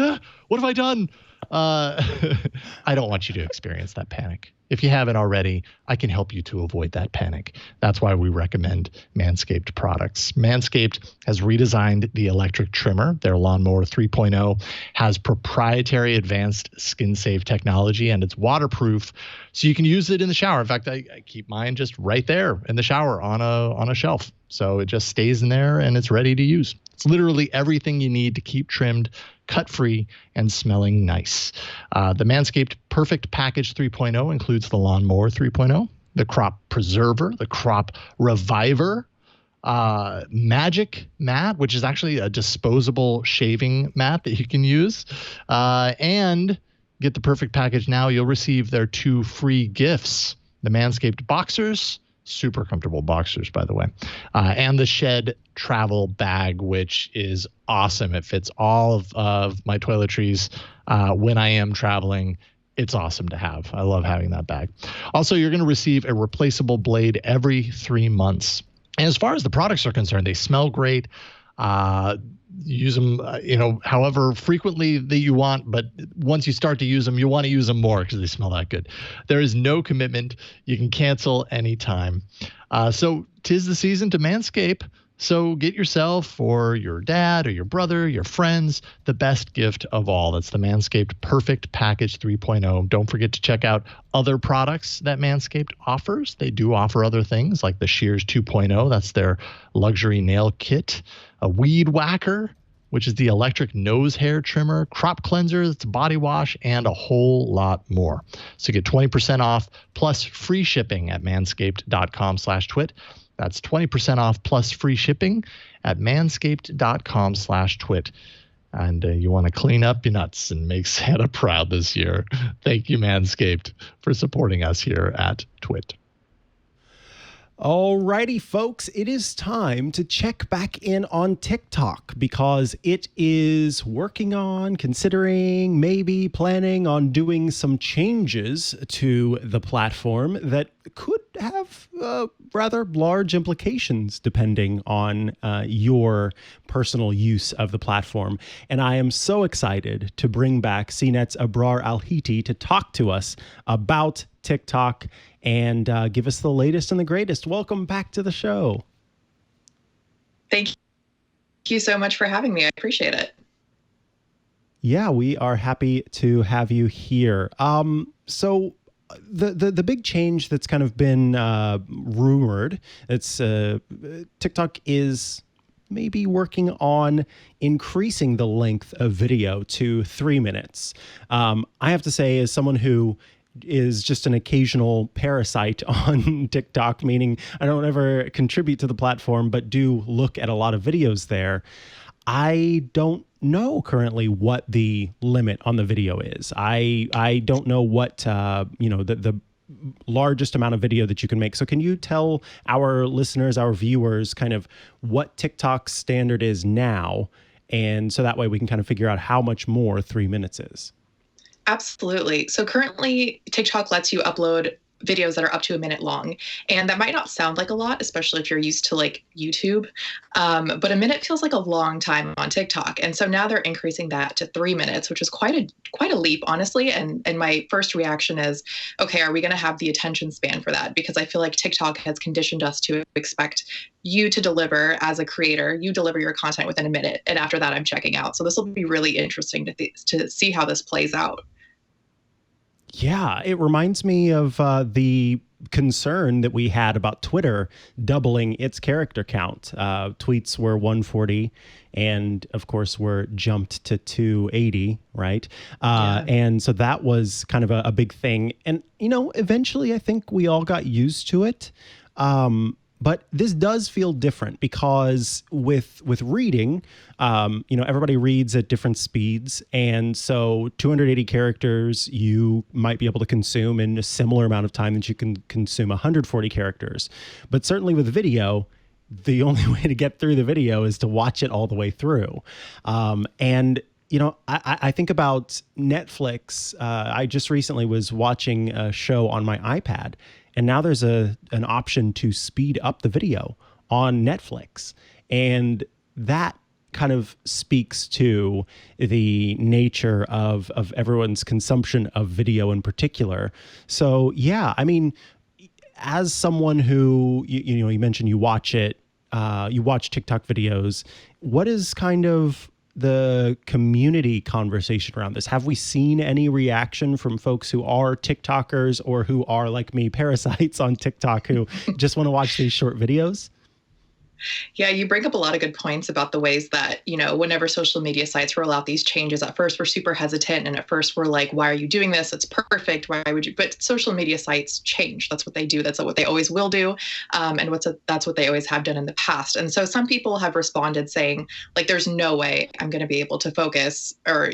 what have I done? I don't want you to experience that panic. If you haven't already, I can help you to avoid that panic. That's why we recommend Manscaped products. Manscaped has redesigned the electric trimmer. Their Lawnmower 3.0 has proprietary advanced skin-safe technology, and it's waterproof, so you can use it in the shower. In fact, I keep mine just right there in the shower on a shelf. So it just stays in there and it's ready to use. It's literally everything you need to keep trimmed, cut-free, and smelling nice. The Manscaped Perfect Package 3.0 includes the Lawnmower 3.0, the Crop Preserver, the Crop Reviver, Magic Mat, which is actually a disposable shaving mat that you can use, and get the Perfect Package now. You'll receive their 2 free gifts: the Manscaped Boxers, super comfortable boxers, by the way, and the Shed Travel Bag, which is awesome. It fits all of my toiletries when I am traveling. It's awesome to have. I love having that bag. Also, you're going to receive a replaceable blade every 3 months. And as far as the products are concerned, they smell great. Use them, however frequently that you want. But once you start to use them, you want to use them more because they smell that good. There is no commitment. You can cancel anytime. So 'tis the season to Manscape. So get yourself or your dad or your brother, your friends, the best gift of all. That's the Manscaped Perfect Package 3.0. Don't forget to check out other products that Manscaped offers. They do offer other things like the Shears 2.0. That's their luxury nail kit. A Weed Whacker, which is the electric nose hair trimmer, crop cleanser, that's a body wash, and a whole lot more. So get 20% off plus free shipping at manscaped.com/twit. That's 20% off plus free shipping at manscaped.com/twit. And you want to clean up your nuts and make Santa proud this year. Thank you, Manscaped, for supporting us here at TWiT. Alrighty, folks, it is time to check back in on TikTok because it is working on, considering, maybe planning on doing some changes to the platform that could have rather large implications depending on your personal use of the platform. And I am so excited to bring back CNET's Abrar Al-Heeti to talk to us about TikTok and give us the latest and the greatest. Welcome back to the show. Thank you so much for having me. I appreciate it. Yeah, we are happy to have you here. So the big change that's kind of been rumored, it's TikTok is maybe working on increasing the length of video to 3 minutes. I have to say, as someone who is just an occasional parasite on TikTok, meaning I don't ever contribute to the platform, but do look at a lot of videos there, I don't know currently what the limit on the video is. I don't know what, the largest amount of video that you can make. So can you tell our listeners, our viewers, kind of what TikTok's standard is now? And so that way we can kind of figure out how much more 3 minutes is. Absolutely. So currently, TikTok lets you upload videos that are up to a minute long. And that might not sound like a lot, especially if you're used to like YouTube. But a minute feels like a long time on TikTok. And so now they're increasing that to 3 minutes, which is quite a leap, honestly. And my first reaction is, okay, are we going to have the attention span for that? Because I feel like TikTok has conditioned us to expect you to deliver as a creator, you deliver your content within a minute. And after that, I'm checking out. So this will be really interesting to see how this plays out. Yeah, it reminds me of the concern that we had about Twitter doubling its character count. Tweets were 140 and, of course, were jumped to 280, right? And so that was kind of a big thing. And, eventually I think we all got used to it. But this does feel different because with reading, everybody reads at different speeds. And so 280 characters you might be able to consume in a similar amount of time that you can consume 140 characters. But certainly with video, the only way to get through the video is to watch it all the way through. I think about Netflix. I just recently was watching a show on my iPad. And now there's an option to speed up the video on Netflix. And that kind of speaks to the nature of everyone's consumption of video in particular. So, yeah, I mean, as someone who, you mentioned you watch TikTok videos, what is kind of the community conversation around this? Have we seen any reaction from folks who are TikTokers or who are, like me, parasites on TikTok who just want to watch these short videos? Yeah, you bring up a lot of good points about the ways that, whenever social media sites roll out these changes, at first we're super hesitant. And at first we're like, why are you doing this? It's perfect. Why would you? But social media sites change. That's what they do. That's what they always will do. And that's what they always have done in the past. And so some people have responded saying, like, there's no way I'm going to be able to focus or,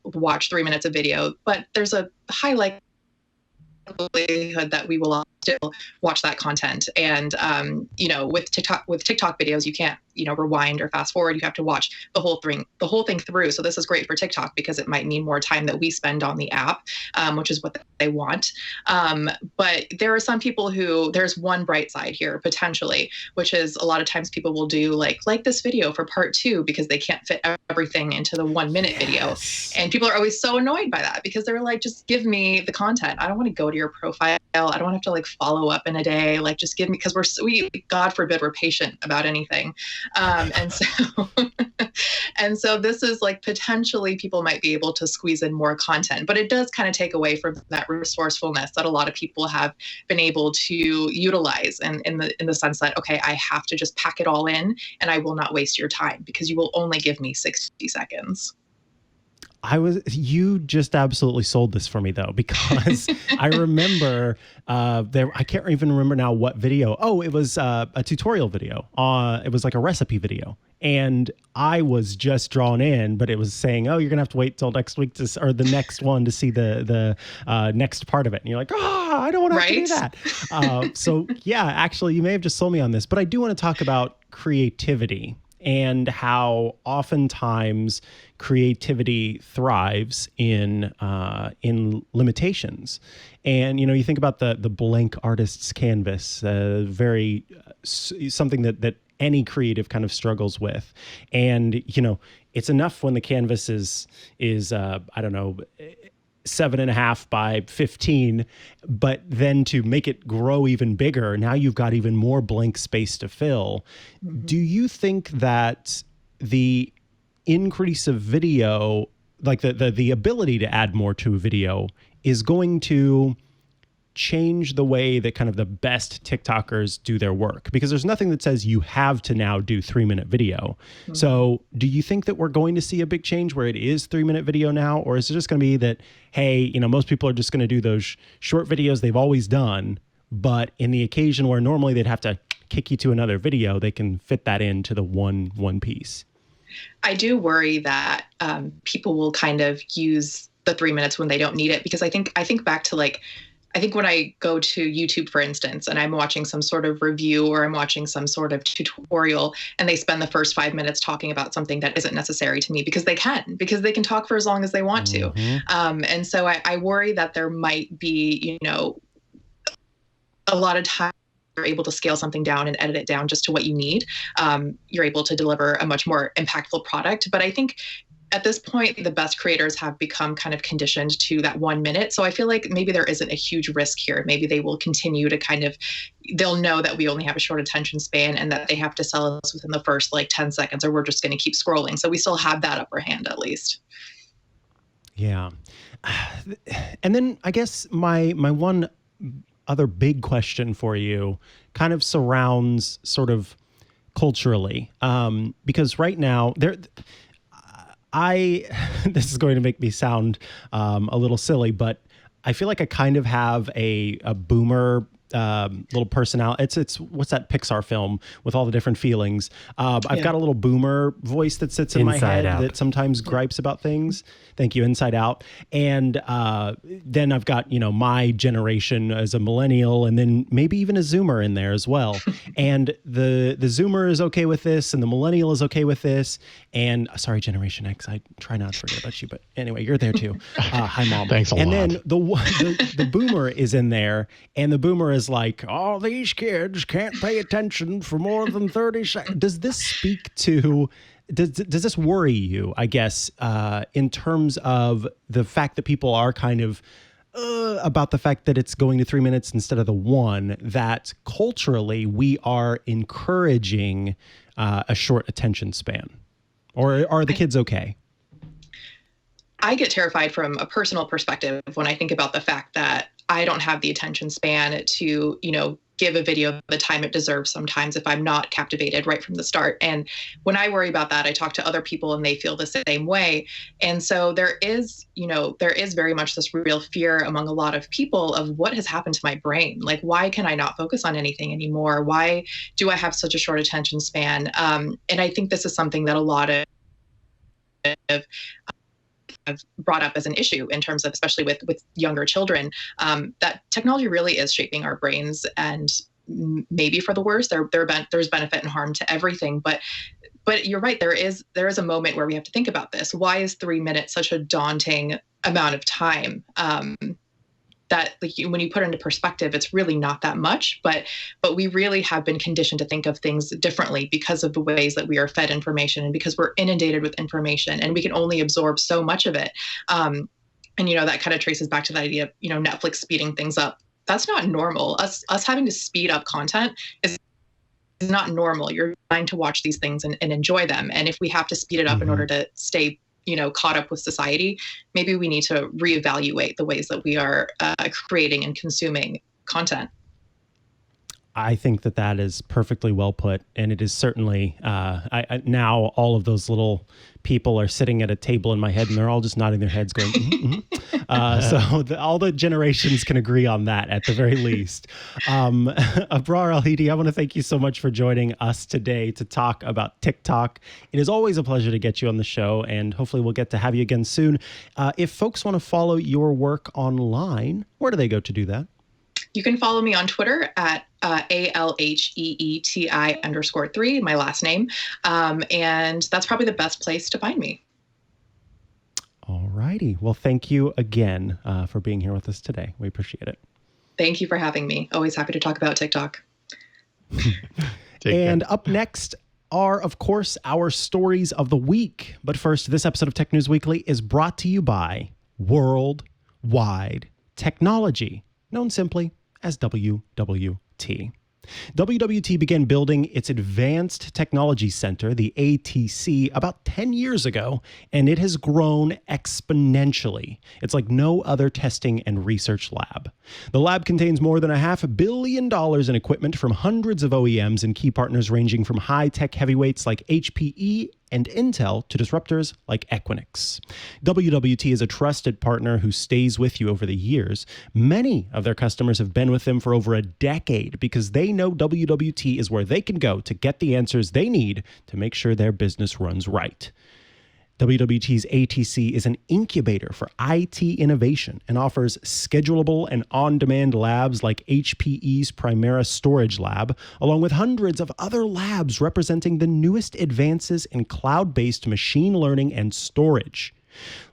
watch 3 minutes of video. But there's a high likelihood that we will still watch that content. And, with TikTok videos, you can't, rewind or fast forward. You have to watch the whole thing through. So this is great for TikTok because it might mean more time that we spend on the app, which is what they want. But there are some people there's one bright side here potentially, which is a lot of times people will do like this video for part 2 because they can't fit everything into the 1 minute video. And people are always so annoyed by that because they're like, just give me the content. I don't want to go to your profile. I don't have to follow up in a day. Like, just give me, because God forbid we're patient about anything. And so, and so this is like potentially people might be able to squeeze in more content, but it does kind of take away from that resourcefulness that a lot of people have been able to utilize, and in the sense that, okay, I have to just pack it all in and I will not waste your time because you will only give me 60 seconds. You just absolutely sold this for me though, because I remember I can't even remember now what video. Oh, it was a tutorial video. It was like a recipe video. And I was just drawn in, but it was saying, oh, you're going to have to wait till next week or the next one to see the next part of it. And you're like, I don't want to have to do that. So yeah, actually you may have just sold me on this, but I do want to talk about creativity and how oftentimes creativity thrives in limitations. And, you think about the blank artist's canvas, very something that any creative kind of struggles with. And, it's enough when the canvas is I don't know, 7.5 by 15, but then to make it grow even bigger, now you've got even more blank space to fill. Mm-hmm. Do you think that the increase of video, like the ability to add more to a video, is going to change the way that kind of the best TikTokers do their work? Because there's nothing that says you have to now do 3-minute video. Mm-hmm. So do you think that we're going to see a big change where it is 3-minute video now? Or is it just going to be that, hey, most people are just going to do those short videos they've always done, but in the occasion where normally they'd have to kick you to another video, they can fit that into the one piece? I do worry that people will kind of use the 3 minutes when they don't need it, because I think back to I think when I go to YouTube, for instance, and I'm watching some sort of review or I'm watching some sort of tutorial, and they spend the first 5 minutes talking about something that isn't necessary to me because they can talk for as long as they want to. And so I worry that there might be, a lot of time you're able to scale something down and edit it down just to what you need. You're able to deliver a much more impactful product. But I think at this point, the best creators have become kind of conditioned to that 1 minute. So I feel like maybe there isn't a huge risk here. Maybe they will continue to they'll know that we only have a short attention span and that they have to sell us within the first 10 seconds, or we're just going to keep scrolling. So we still have that upper hand at least. Yeah. And then I guess my one other big question for you kind of surrounds sort of culturally, because right now this is going to make me sound a little silly, but I feel like I kind of have a boomer little personality. It's what's that Pixar film with all the different feelings? I've got a little boomer voice that sits in my head that sometimes gripes about things. Thank you, Inside Out. And then I've got, my generation as a millennial, and then maybe even a Zoomer in there as well. And the Zoomer is okay with this, and the millennial is okay with this. And sorry, Generation X, I try not to forget about you, but anyway, you're there too. Hi, Mom. Thanks a lot. And then the boomer is in there, and the boomer is like, oh, these kids can't pay attention for more than 30 seconds. Does this speak to... Does this worry you, I guess, in terms of the fact that people are kind of about the fact that it's going to 3 minutes instead of the 1, that culturally we are encouraging a short attention span? Or are the kids okay? I get terrified from a personal perspective when I think about the fact that I don't have the attention span to, give a video the time it deserves sometimes if I'm not captivated right from the start. And when I worry about that, I talk to other people and they feel the same way. And so there is very much this real fear among a lot of people of what has happened to my brain. Like, why can I not focus on anything anymore? Why do I have such a short attention span? And I think this is something that a lot of have brought up as an issue in terms of, especially with younger children, that technology really is shaping our brains, and maybe for the worse. There's benefit and harm to everything, but you're right. There is a moment where we have to think about this. Why is 3 minutes such a daunting amount of time? That when you put it into perspective, it's really not that much, but we really have been conditioned to think of things differently because of the ways that we are fed information, and because we're inundated with information and we can only absorb so much of it. And, that kind of traces back to the idea of, Netflix speeding things up that's not normal. Us having to speed up content is not normal. You're trying to watch these things and enjoy them. And if we have to speed it up in order to stay, caught up with society, maybe we need to reevaluate the ways that we are creating and consuming content. I think that is perfectly well put, and it is certainly now all of those little people are sitting at a table in my head, and they're all just nodding their heads, going, so all the generations can agree on that at the very least. Abrar, Al-Heeti, I want to thank you so much for joining us today to talk about TikTok. It is always a pleasure to get you on the show, and hopefully we'll get to have you again soon. If folks want to follow your work online, where do they go to do that? You can follow me on Twitter at ALHEETI_3, my last name. And that's probably the best place to find me. All righty. Well, thank you again for being here with us today. We appreciate it. Thank you for having me. Always happy to talk about TikTok. And up next are, of course, our stories of the week. But first, this episode of Tech News Weekly is brought to you by Worldwide Technology, known simply as WWT. WWT began building its Advanced Technology Center, the ATC, about 10 years ago, and it has grown exponentially. It's like no other testing and research lab. The lab contains more than $500 million in equipment from hundreds of OEMs and key partners ranging from high-tech heavyweights like HPE and Intel to disruptors like Equinix. WWT is a trusted partner who stays with you over the years. Many of their customers have been with them for over a decade because they know WWT is where they can go to get the answers they need to make sure their business runs right. WWT's ATC is an incubator for IT innovation and offers schedulable and on-demand labs like HPE's Primera Storage Lab, along with hundreds of other labs representing the newest advances in cloud-based machine learning and storage.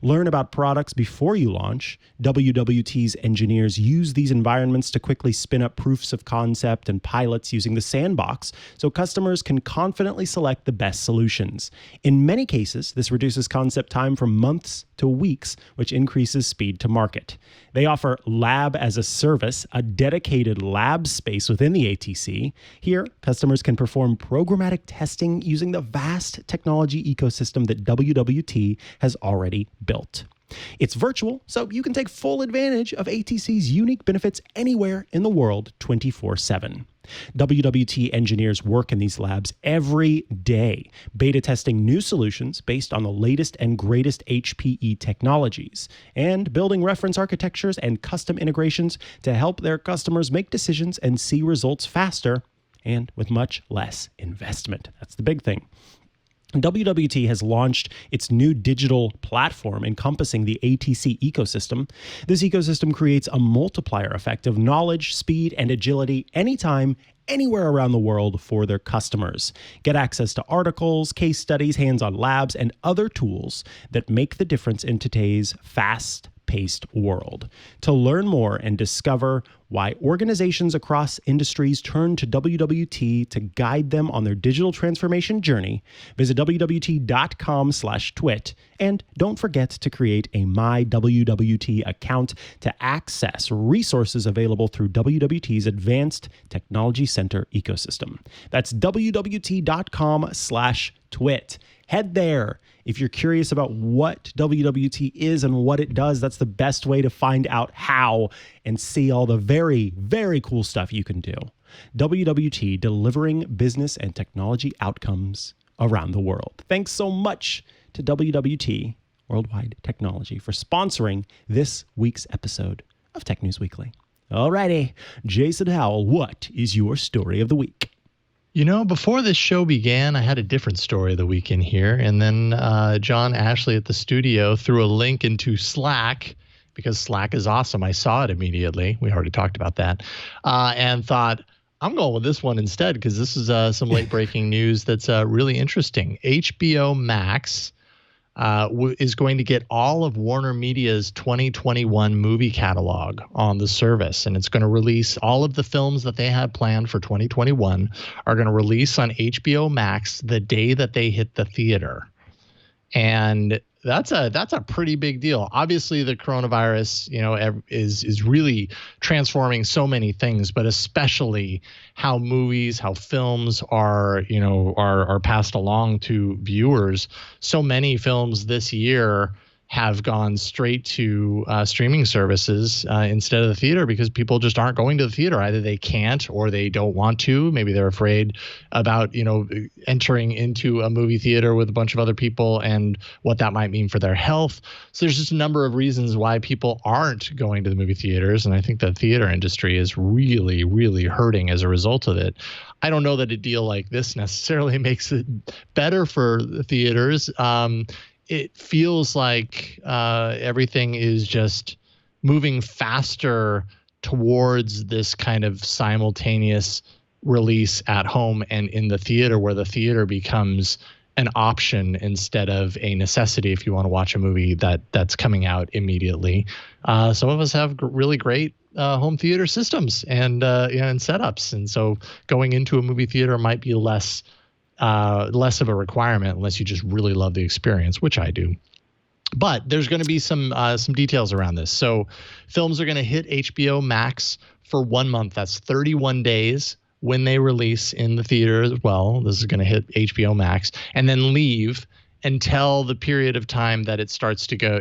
Learn about products before you launch. WWT's engineers use these environments to quickly spin up proofs of concept and pilots using the sandbox so customers can confidently select the best solutions. In many cases, this reduces concept time from months to weeks, which increases speed to market. They offer Lab as a Service, a dedicated lab space within the ATC. Here, customers can perform programmatic testing using the vast technology ecosystem that WWT has already built. It's virtual, so you can take full advantage of ATC's unique benefits anywhere in the world 24/7. WWT engineers work in these labs every day, beta testing new solutions based on the latest and greatest HPE technologies, and building reference architectures and custom integrations to help their customers make decisions and see results faster and with much less investment. That's the big thing. WWT has launched its new digital platform encompassing the ATC ecosystem. This ecosystem creates a multiplier effect of knowledge, speed, and agility anytime, anywhere around the world for their customers. Get access to articles, case studies, hands-on labs, and other tools that make the difference in today's fast-paced world. To learn more and discover why organizations across industries turn to WWT to guide them on their digital transformation journey, visit wwt.com/twit, and don't forget to create a MyWWT account to access resources available through WWT's Advanced Technology Center ecosystem. That's wwt.com/twit. Head there. If you're curious about what WWT is and what it does, that's the best way to find out how and see all the very, very cool stuff you can do. WWT, delivering business and technology outcomes around the world. Thanks so much to WWT, Worldwide Technology, for sponsoring this week's episode of Tech News Weekly. Alrighty, Jason Howell, what is your story of the week? You know, before this show began, I had a different story of the week in here. And then John Ashley at the studio threw a link into Slack because Slack is awesome. I saw it immediately. We already talked about that. And thought, I'm going with this one instead because this is some late breaking news that's really interesting. HBO Max is going to get all of Warner Media's 2021 movie catalog on the service, and it's going to release all of the films that they had planned for 2021 are going to release on HBO Max the day that they hit the theater. And that's a pretty big deal. Obviously, the coronavirus, is really transforming so many things, but especially how movies, how films are passed along to viewers. So many films this year have gone straight to streaming services instead of the theater because people just aren't going to the theater. Either they can't or they don't want to. Maybe they're afraid about, entering into a movie theater with a bunch of other people and what that might mean for their health. So there's just a number of reasons why people aren't going to the movie theaters. And I think the theater industry is really, really hurting as a result of it. I don't know that a deal like this necessarily makes it better for the theaters. It feels like everything is just moving faster towards this kind of simultaneous release at home and in the theater, where the theater becomes an option instead of a necessity if you want to watch a movie that's coming out immediately. Some of us have really great home theater systems and setups, and so going into a movie theater might be less of a requirement unless you just really love the experience, which I do. But there's going to be some details around this. So films are going to hit HBO Max for 1 month. That's 31 days when they release in the theater as well. This is going to hit HBO Max and then leave until the period of time that it starts to go,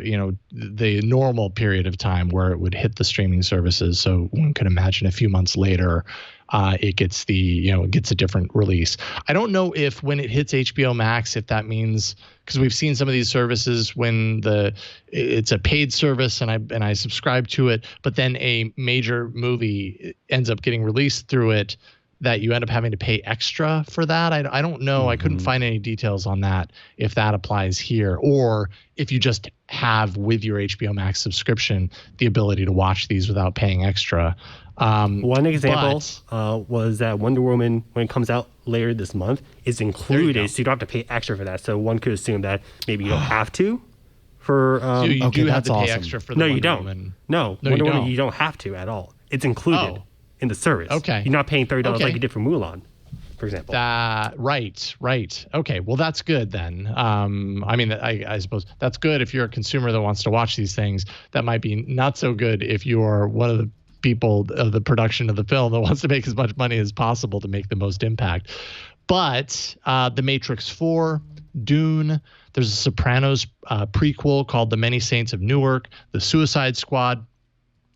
the normal period of time where it would hit the streaming services. So one could imagine a few months later, it gets a different release. I don't know if when it hits HBO Max, if that means, because we've seen some of these services when it's a paid service and I subscribe to it, but then a major movie ends up getting released through it, that you end up having to pay extra for that. I don't know. Mm-hmm. I couldn't find any details on that, if that applies here, or if you just have with your HBO Max subscription the ability to watch these without paying extra. One example was that Wonder Woman, when it comes out later this month, is included, so you don't have to pay extra for that. So one could assume that maybe you don't have to. For so you do have to pay extra for the No, Wonder you don't. Woman. No, Wonder Woman, you don't have to at all. It's included in the service. Okay. You're not paying $30 like you did for Mulan, for example. Right. Okay, well, that's good then. I suppose that's good if you're a consumer that wants to watch these things. That might be not so good if you are one of the people of the production of the film that wants to make as much money as possible to make the most impact. But The Matrix 4, Dune, there's a Sopranos prequel called The Many Saints of Newark, The Suicide Squad.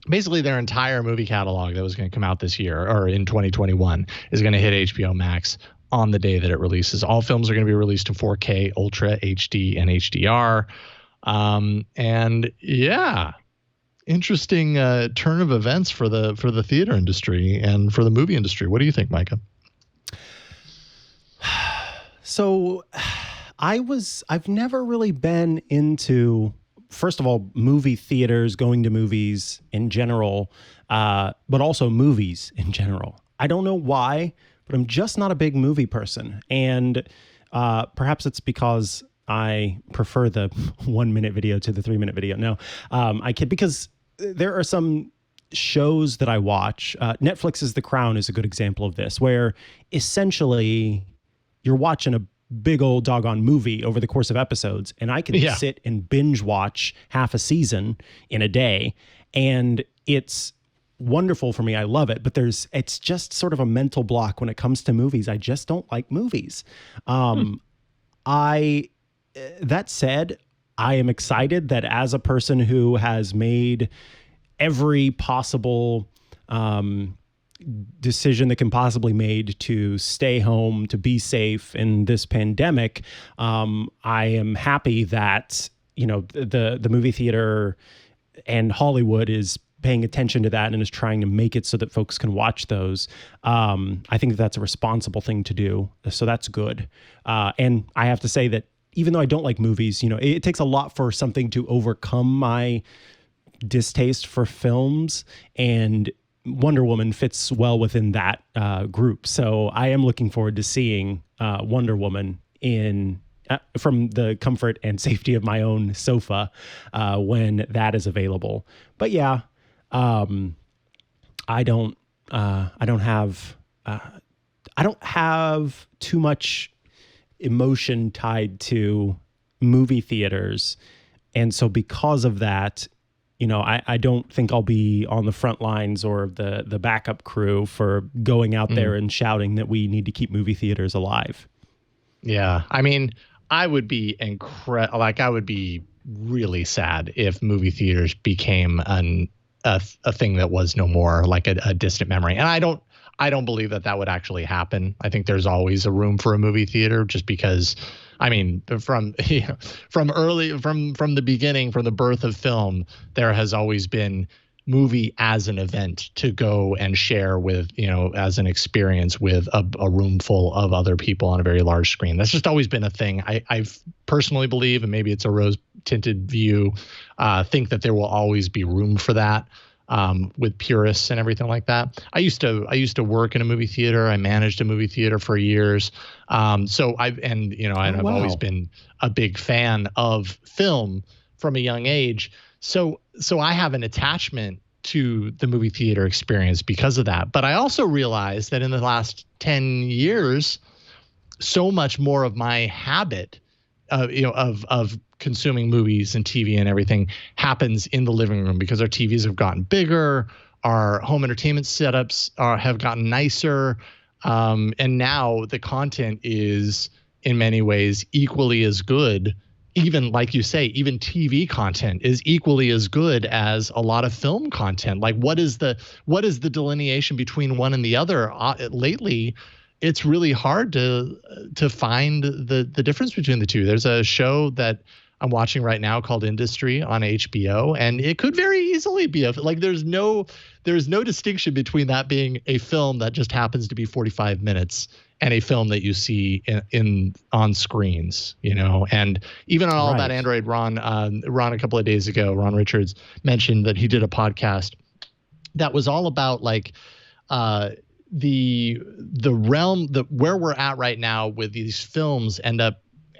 Basically, their entire movie catalog that was going to come out this year or in 2021 is going to hit HBO Max on the day that it releases. All films are going to be released to 4K, Ultra, HD, and HDR. And yeah, interesting turn of events for the theater industry and for the movie industry. What do you think, Mikah? So I've never really been into, first of all, movie theaters, going to movies in general, but also movies in general. I don't know why, but I'm just not a big movie person. And perhaps it's because I prefer the 1 minute video to the 3 minute video. No, I kid, because there are some shows that I watch. Netflix's The Crown is a good example of this, where essentially you're watching a big old doggone movie over the course of episodes, and I can sit and binge watch half a season in a day, and it's wonderful for me. I love it, but it's just sort of a mental block when it comes to movies. I just don't like movies. That said, I am excited that as a person who has made every possible decision that can possibly made to stay home, to be safe in this pandemic, I am happy that, the movie theater and Hollywood is paying attention to that and is trying to make it so that folks can watch those. I think that's a responsible thing to do. So that's good. And I have to say that even though I don't like movies, it takes a lot for something to overcome my distaste for films, and Wonder Woman fits well within that group. So I am looking forward to seeing Wonder Woman from the comfort and safety of my own sofa when that is available. But yeah, I don't have too much emotion tied to movie theaters And so because of that, I don't think I'll be on the front lines or the backup crew for going out there and shouting that we need to keep movie theaters alive. Yeah. I mean, I would be I would be really sad if movie theaters became a thing that was no more, like a distant memory. And I don't believe that would actually happen. I think there's always a room for a movie theater, just because, I mean, from the beginning, from the birth of film, there has always been movie as an event to go and share with, as an experience with a room full of other people on a very large screen. That's just always been a thing. I personally believe, and maybe it's a rose-tinted view, think that there will always be room for that. With purists and everything like that. I used to work in a movie theater. I managed a movie theater for years. So I've always been a big fan of film from a young age. So I have an attachment to the movie theater experience because of that. But I also realized that in the last 10 years, so much more of my habit of consuming movies and TV and everything happens in the living room, because our TVs have gotten bigger, our home entertainment setups have gotten nicer, and now the content is in many ways equally as good. Even like you say, even TV content is equally as good as a lot of film content. Like, what is the delineation between one and the other? Lately, it's really hard to find the difference between the two. There's a show that I'm watching right now called Industry on HBO, and it could very easily be there's no distinction between that being a film that just happens to be 45 minutes and a film that you see on screens, and even on All About Android, Ron a couple of days ago, Ron Richards mentioned that he did a podcast that was all about the realm, where we're at right now with these films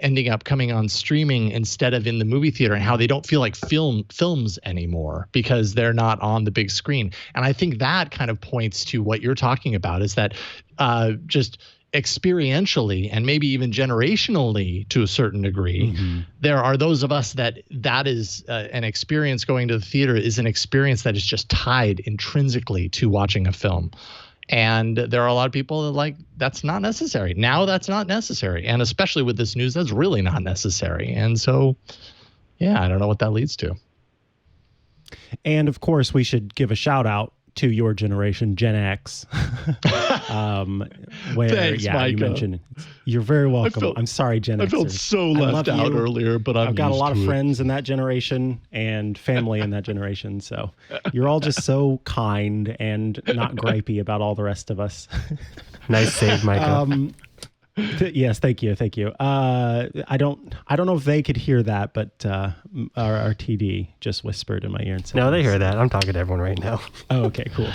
ending up coming on streaming instead of in the movie theater, and how they don't feel like films anymore because they're not on the big screen. And I think that kind of points to what you're talking about, is that just experientially and maybe even generationally to a certain degree, there are those of us that is an experience. Going to the theater is an experience that is just tied intrinsically to watching a film. And there are a lot of people that that's not necessary. Now that's not necessary. And especially with this news, that's really not necessary. And so, yeah, I don't know what that leads to. And of course, we should give a shout out to your generation, Gen X, where, Thanks, Mikah. You mentioned, you're very welcome. I'm sorry, Gen Xers. I felt so left out earlier, but I've got a lot of friends in that generation and family in that generation. So you're all just so kind and not gripey about all the rest of us. Nice save, Mikah. Yes, thank you. I don't know if they could hear that, but our TD just whispered in my ear and said, "No, they hear that. I'm talking to everyone right now." Oh, okay, cool.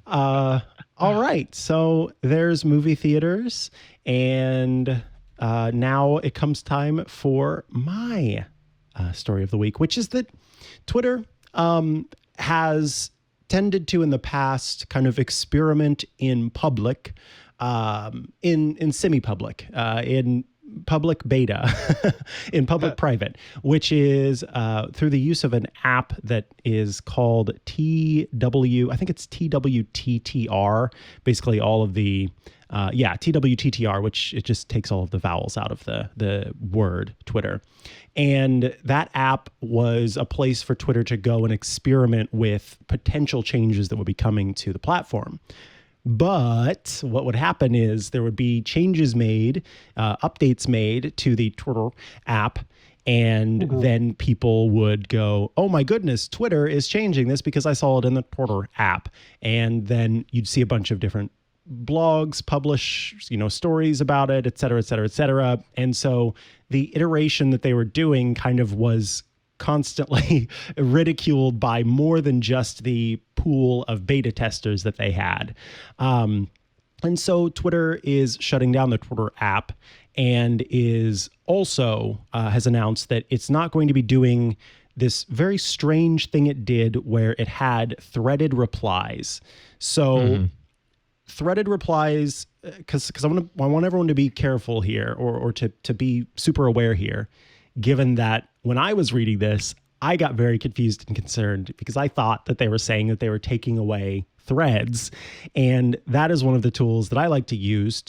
All right, so there's movie theaters, and now it comes time for my story of the week, which is that Twitter has tended to, in the past, kind of experiment in public. In semi-public, in public beta, in public private, which is through the use of an app that is called I think it's TWTTR, basically all of the, TWTTR, which it just takes all of the vowels out of the word Twitter. And that app was a place for Twitter to go and experiment with potential changes that would be coming to the platform. But what would happen is there would be changes made, updates made to the Twitter app, and then people would go, "Oh my goodness, Twitter is changing this because I saw it in the Twitter app." And then you'd see a bunch of different blogs publish, stories about it, et cetera, et cetera, et cetera. And so the iteration that they were doing kind of was constantly ridiculed by more than just the pool of beta testers that they had. And so Twitter is shutting down the Twitter app, and is also has announced that it's not going to be doing this very strange thing it did where it had threaded replies. So threaded replies, because I want everyone to be careful here, or to be super aware here, given that when I was reading this, I got very confused and concerned because I thought that they were saying that they were taking away threads. And that is one of the tools that I like to use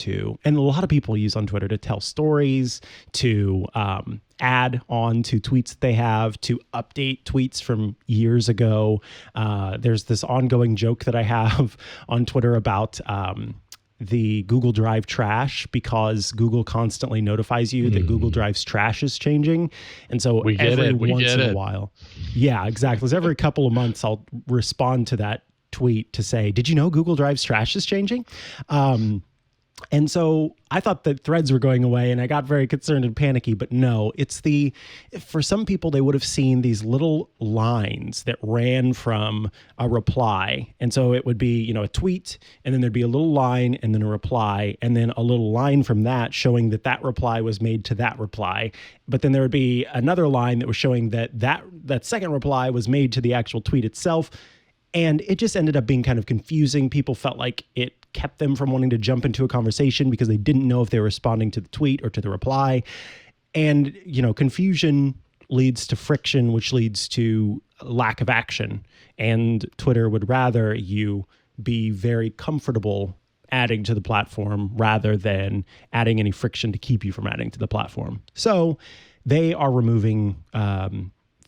and a lot of people use on Twitter to tell stories, to add on to tweets that they have, to update tweets from years ago. There's this ongoing joke that I have on Twitter about the Google Drive trash, because Google constantly notifies you that Google Drive's trash is changing. And so every once in a while, yeah, exactly. So every couple of months, I'll respond to that tweet to say, did you know Google Drive's trash is changing? And so I thought that threads were going away and I got very concerned and panicky, but no, for some people, they would have seen these little lines that ran from a reply. And so it would be, a tweet, and then there'd be a little line and then a reply, and then a little line from that showing that reply was made to that reply. But then there would be another line that was showing that second reply was made to the actual tweet itself. And it just ended up being kind of confusing. People felt like it kept them from wanting to jump into a conversation because they didn't know if they were responding to the tweet or to the reply. And, confusion leads to friction, which leads to lack of action. And Twitter would rather you be very comfortable adding to the platform rather than adding any friction to keep you from adding to the platform. So they are removing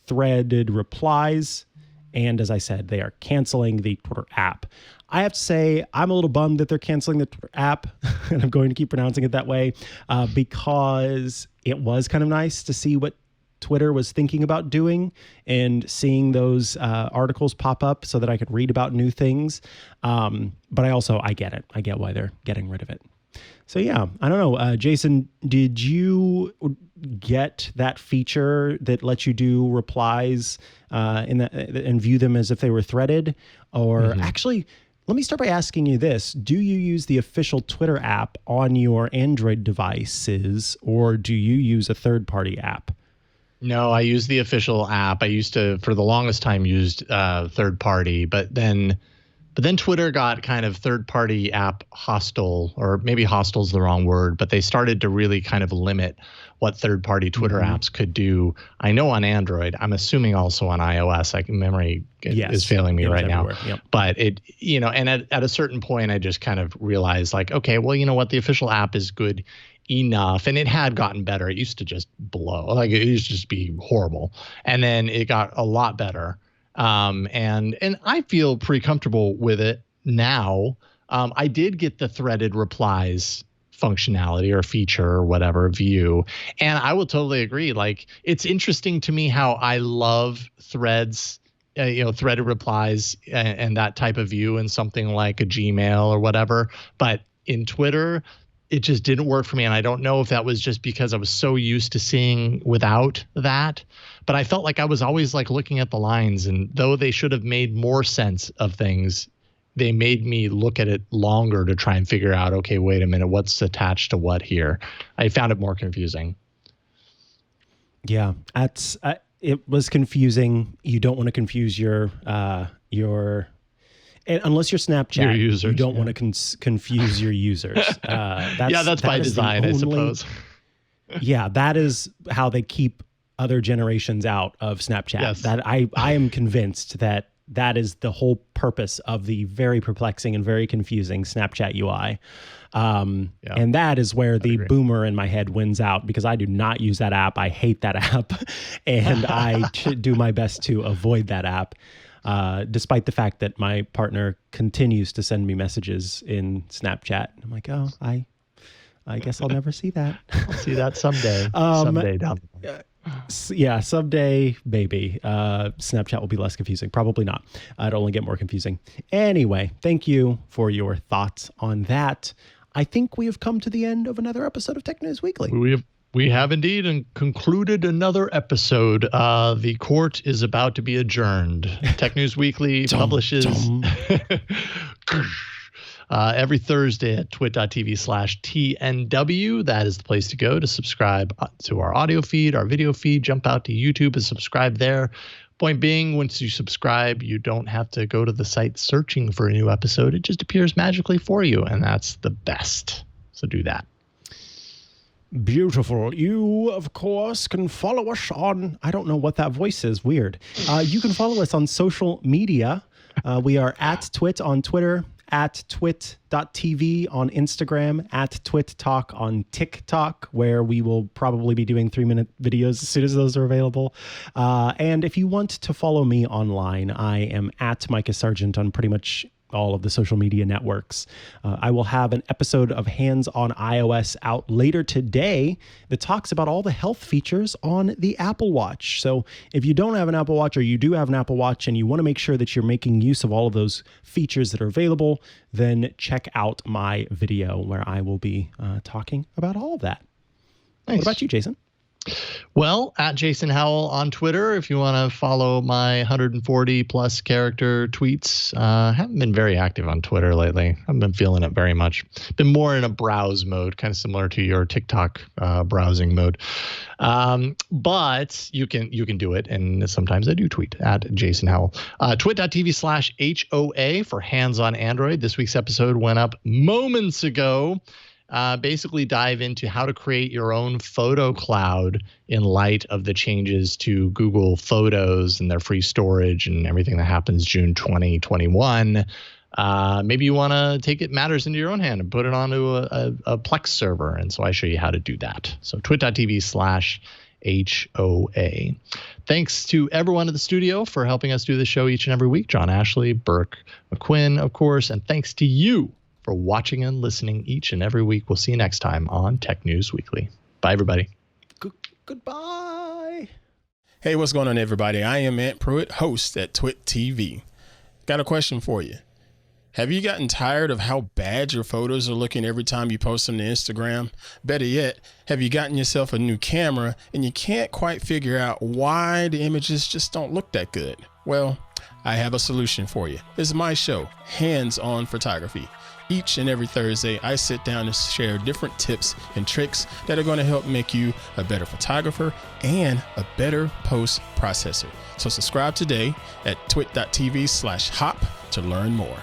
threaded replies. And as I said, they are canceling the Twitter app. I have to say, I'm a little bummed that they're canceling the Twitter app, and I'm going to keep pronouncing it that way, because it was kind of nice to see what Twitter was thinking about doing and seeing those articles pop up so that I could read about new things. But I get it. I get why they're getting rid of it. So yeah, I don't know. Jason, did you get that feature that lets you do replies and view them as if they were threaded? Or actually, let me start by asking you this. Do you use the official Twitter app on your Android devices, or do you use a third-party app? No, I use the official app. I used to, for the longest time, used third-party, but then Twitter got kind of third-party app hostile, or maybe hostile is the wrong word, but they started to really kind of limit what third-party Twitter apps could do. I know on Android, I'm assuming also on iOS. Memory is failing me right now. Yep. But it, and at a certain point, I just kind of realized like, okay, well, you know what? The official app is good enough, and it had gotten better. It used to just blow. Like it used to just be horrible. And then it got a lot better. And I feel pretty comfortable with it now. I did get the threaded replies functionality or feature or whatever view. And I will totally agree. Like, it's interesting to me how I love threads, threaded replies and that type of view in something like a Gmail or whatever. But in Twitter, it just didn't work for me. And I don't know if that was just because I was so used to seeing without that, but I felt like I was always like looking at the lines, and though they should have made more sense of things, they made me look at it longer to try and figure out, okay, wait a minute, what's attached to what here? I found it more confusing. Yeah, it was confusing. You don't want to confuse your and unless you're Snapchat, your users, you don't want to confuse your users. That's by design, I suppose. Yeah, that is how they keep other generations out of Snapchat. Yes. That I am convinced that is the whole purpose of the very perplexing and very confusing Snapchat UI. And that is where the boomer in my head wins out, because I do not use that app. I hate that app. And I do my best to avoid that app. Despite the fact that my partner continues to send me messages in Snapchat. I'm like, oh, I guess I'll never see that. I'll see that someday. Someday down the line. Yeah, someday, maybe. Snapchat will be less confusing. Probably not. It'll only get more confusing. Anyway, thank you for your thoughts on that. I think we have come to the end of another episode of Tech News Weekly. We have indeed, and concluded another episode. The court is about to be adjourned. Tech News Weekly publishes every Thursday at twit.tv/TNW. That is the place to go to subscribe to our audio feed, our video feed. Jump out to YouTube and subscribe there. Point being, once you subscribe, you don't have to go to the site searching for a new episode. It just appears magically for you, and that's the best. So do that. Beautiful. You, of course, can follow us on, I don't know what that voice is. Weird. You can follow us on social media. We are at TWiT on Twitter, at twit.tv on Instagram, at TWiT Talk on TikTok, where we will probably be doing 3-minute videos as soon as those are available. And if you want to follow me online, I am at Mikah Sargent on pretty much all of the social media networks. I will have an episode of Hands on iOS out later today that talks about all the health features on the Apple Watch. So if you don't have an Apple Watch, or you do have an Apple Watch and you want to make sure that you're making use of all of those features that are available, then check out my video where I will be talking about all of that. Nice. What about you, Jason? Well, at Jason Howell on Twitter, if you want to follow my 140 plus character tweets. Haven't been very active on Twitter lately. Haven't been feeling it very much. Been more in a browse mode, kind of similar to your TikTok browsing mode. But you can do it, and sometimes I do tweet at Jason Howell. Twit.tv/HOA for Hands on Android. This week's episode went up moments ago. Basically dive into how to create your own photo cloud in light of the changes to Google Photos and their free storage and everything that happens June 2021. Maybe you want to take matters into your own hand and put it onto a Plex server. And so I show you how to do that. So twit.tv/HOA. Thanks to everyone at the studio for helping us do the show each and every week. John Ashley, Burke McQuinn, of course. And thanks to you for watching and listening each and every week. We'll see you next time on Tech News Weekly. Bye, everybody. Goodbye. Hey, what's going on, everybody? I am Ant Pruitt, host at TWiT TV. Got a question for you. Have you gotten tired of how bad your photos are looking every time you post them to Instagram? Better yet, have you gotten yourself a new camera and you can't quite figure out why the images just don't look that good? Well, I have a solution for you. It's my show, Hands on Photography. Each and every Thursday, I sit down and share different tips and tricks that are going to help make you a better photographer and a better post processor. So subscribe today at twit.tv/hop to learn more.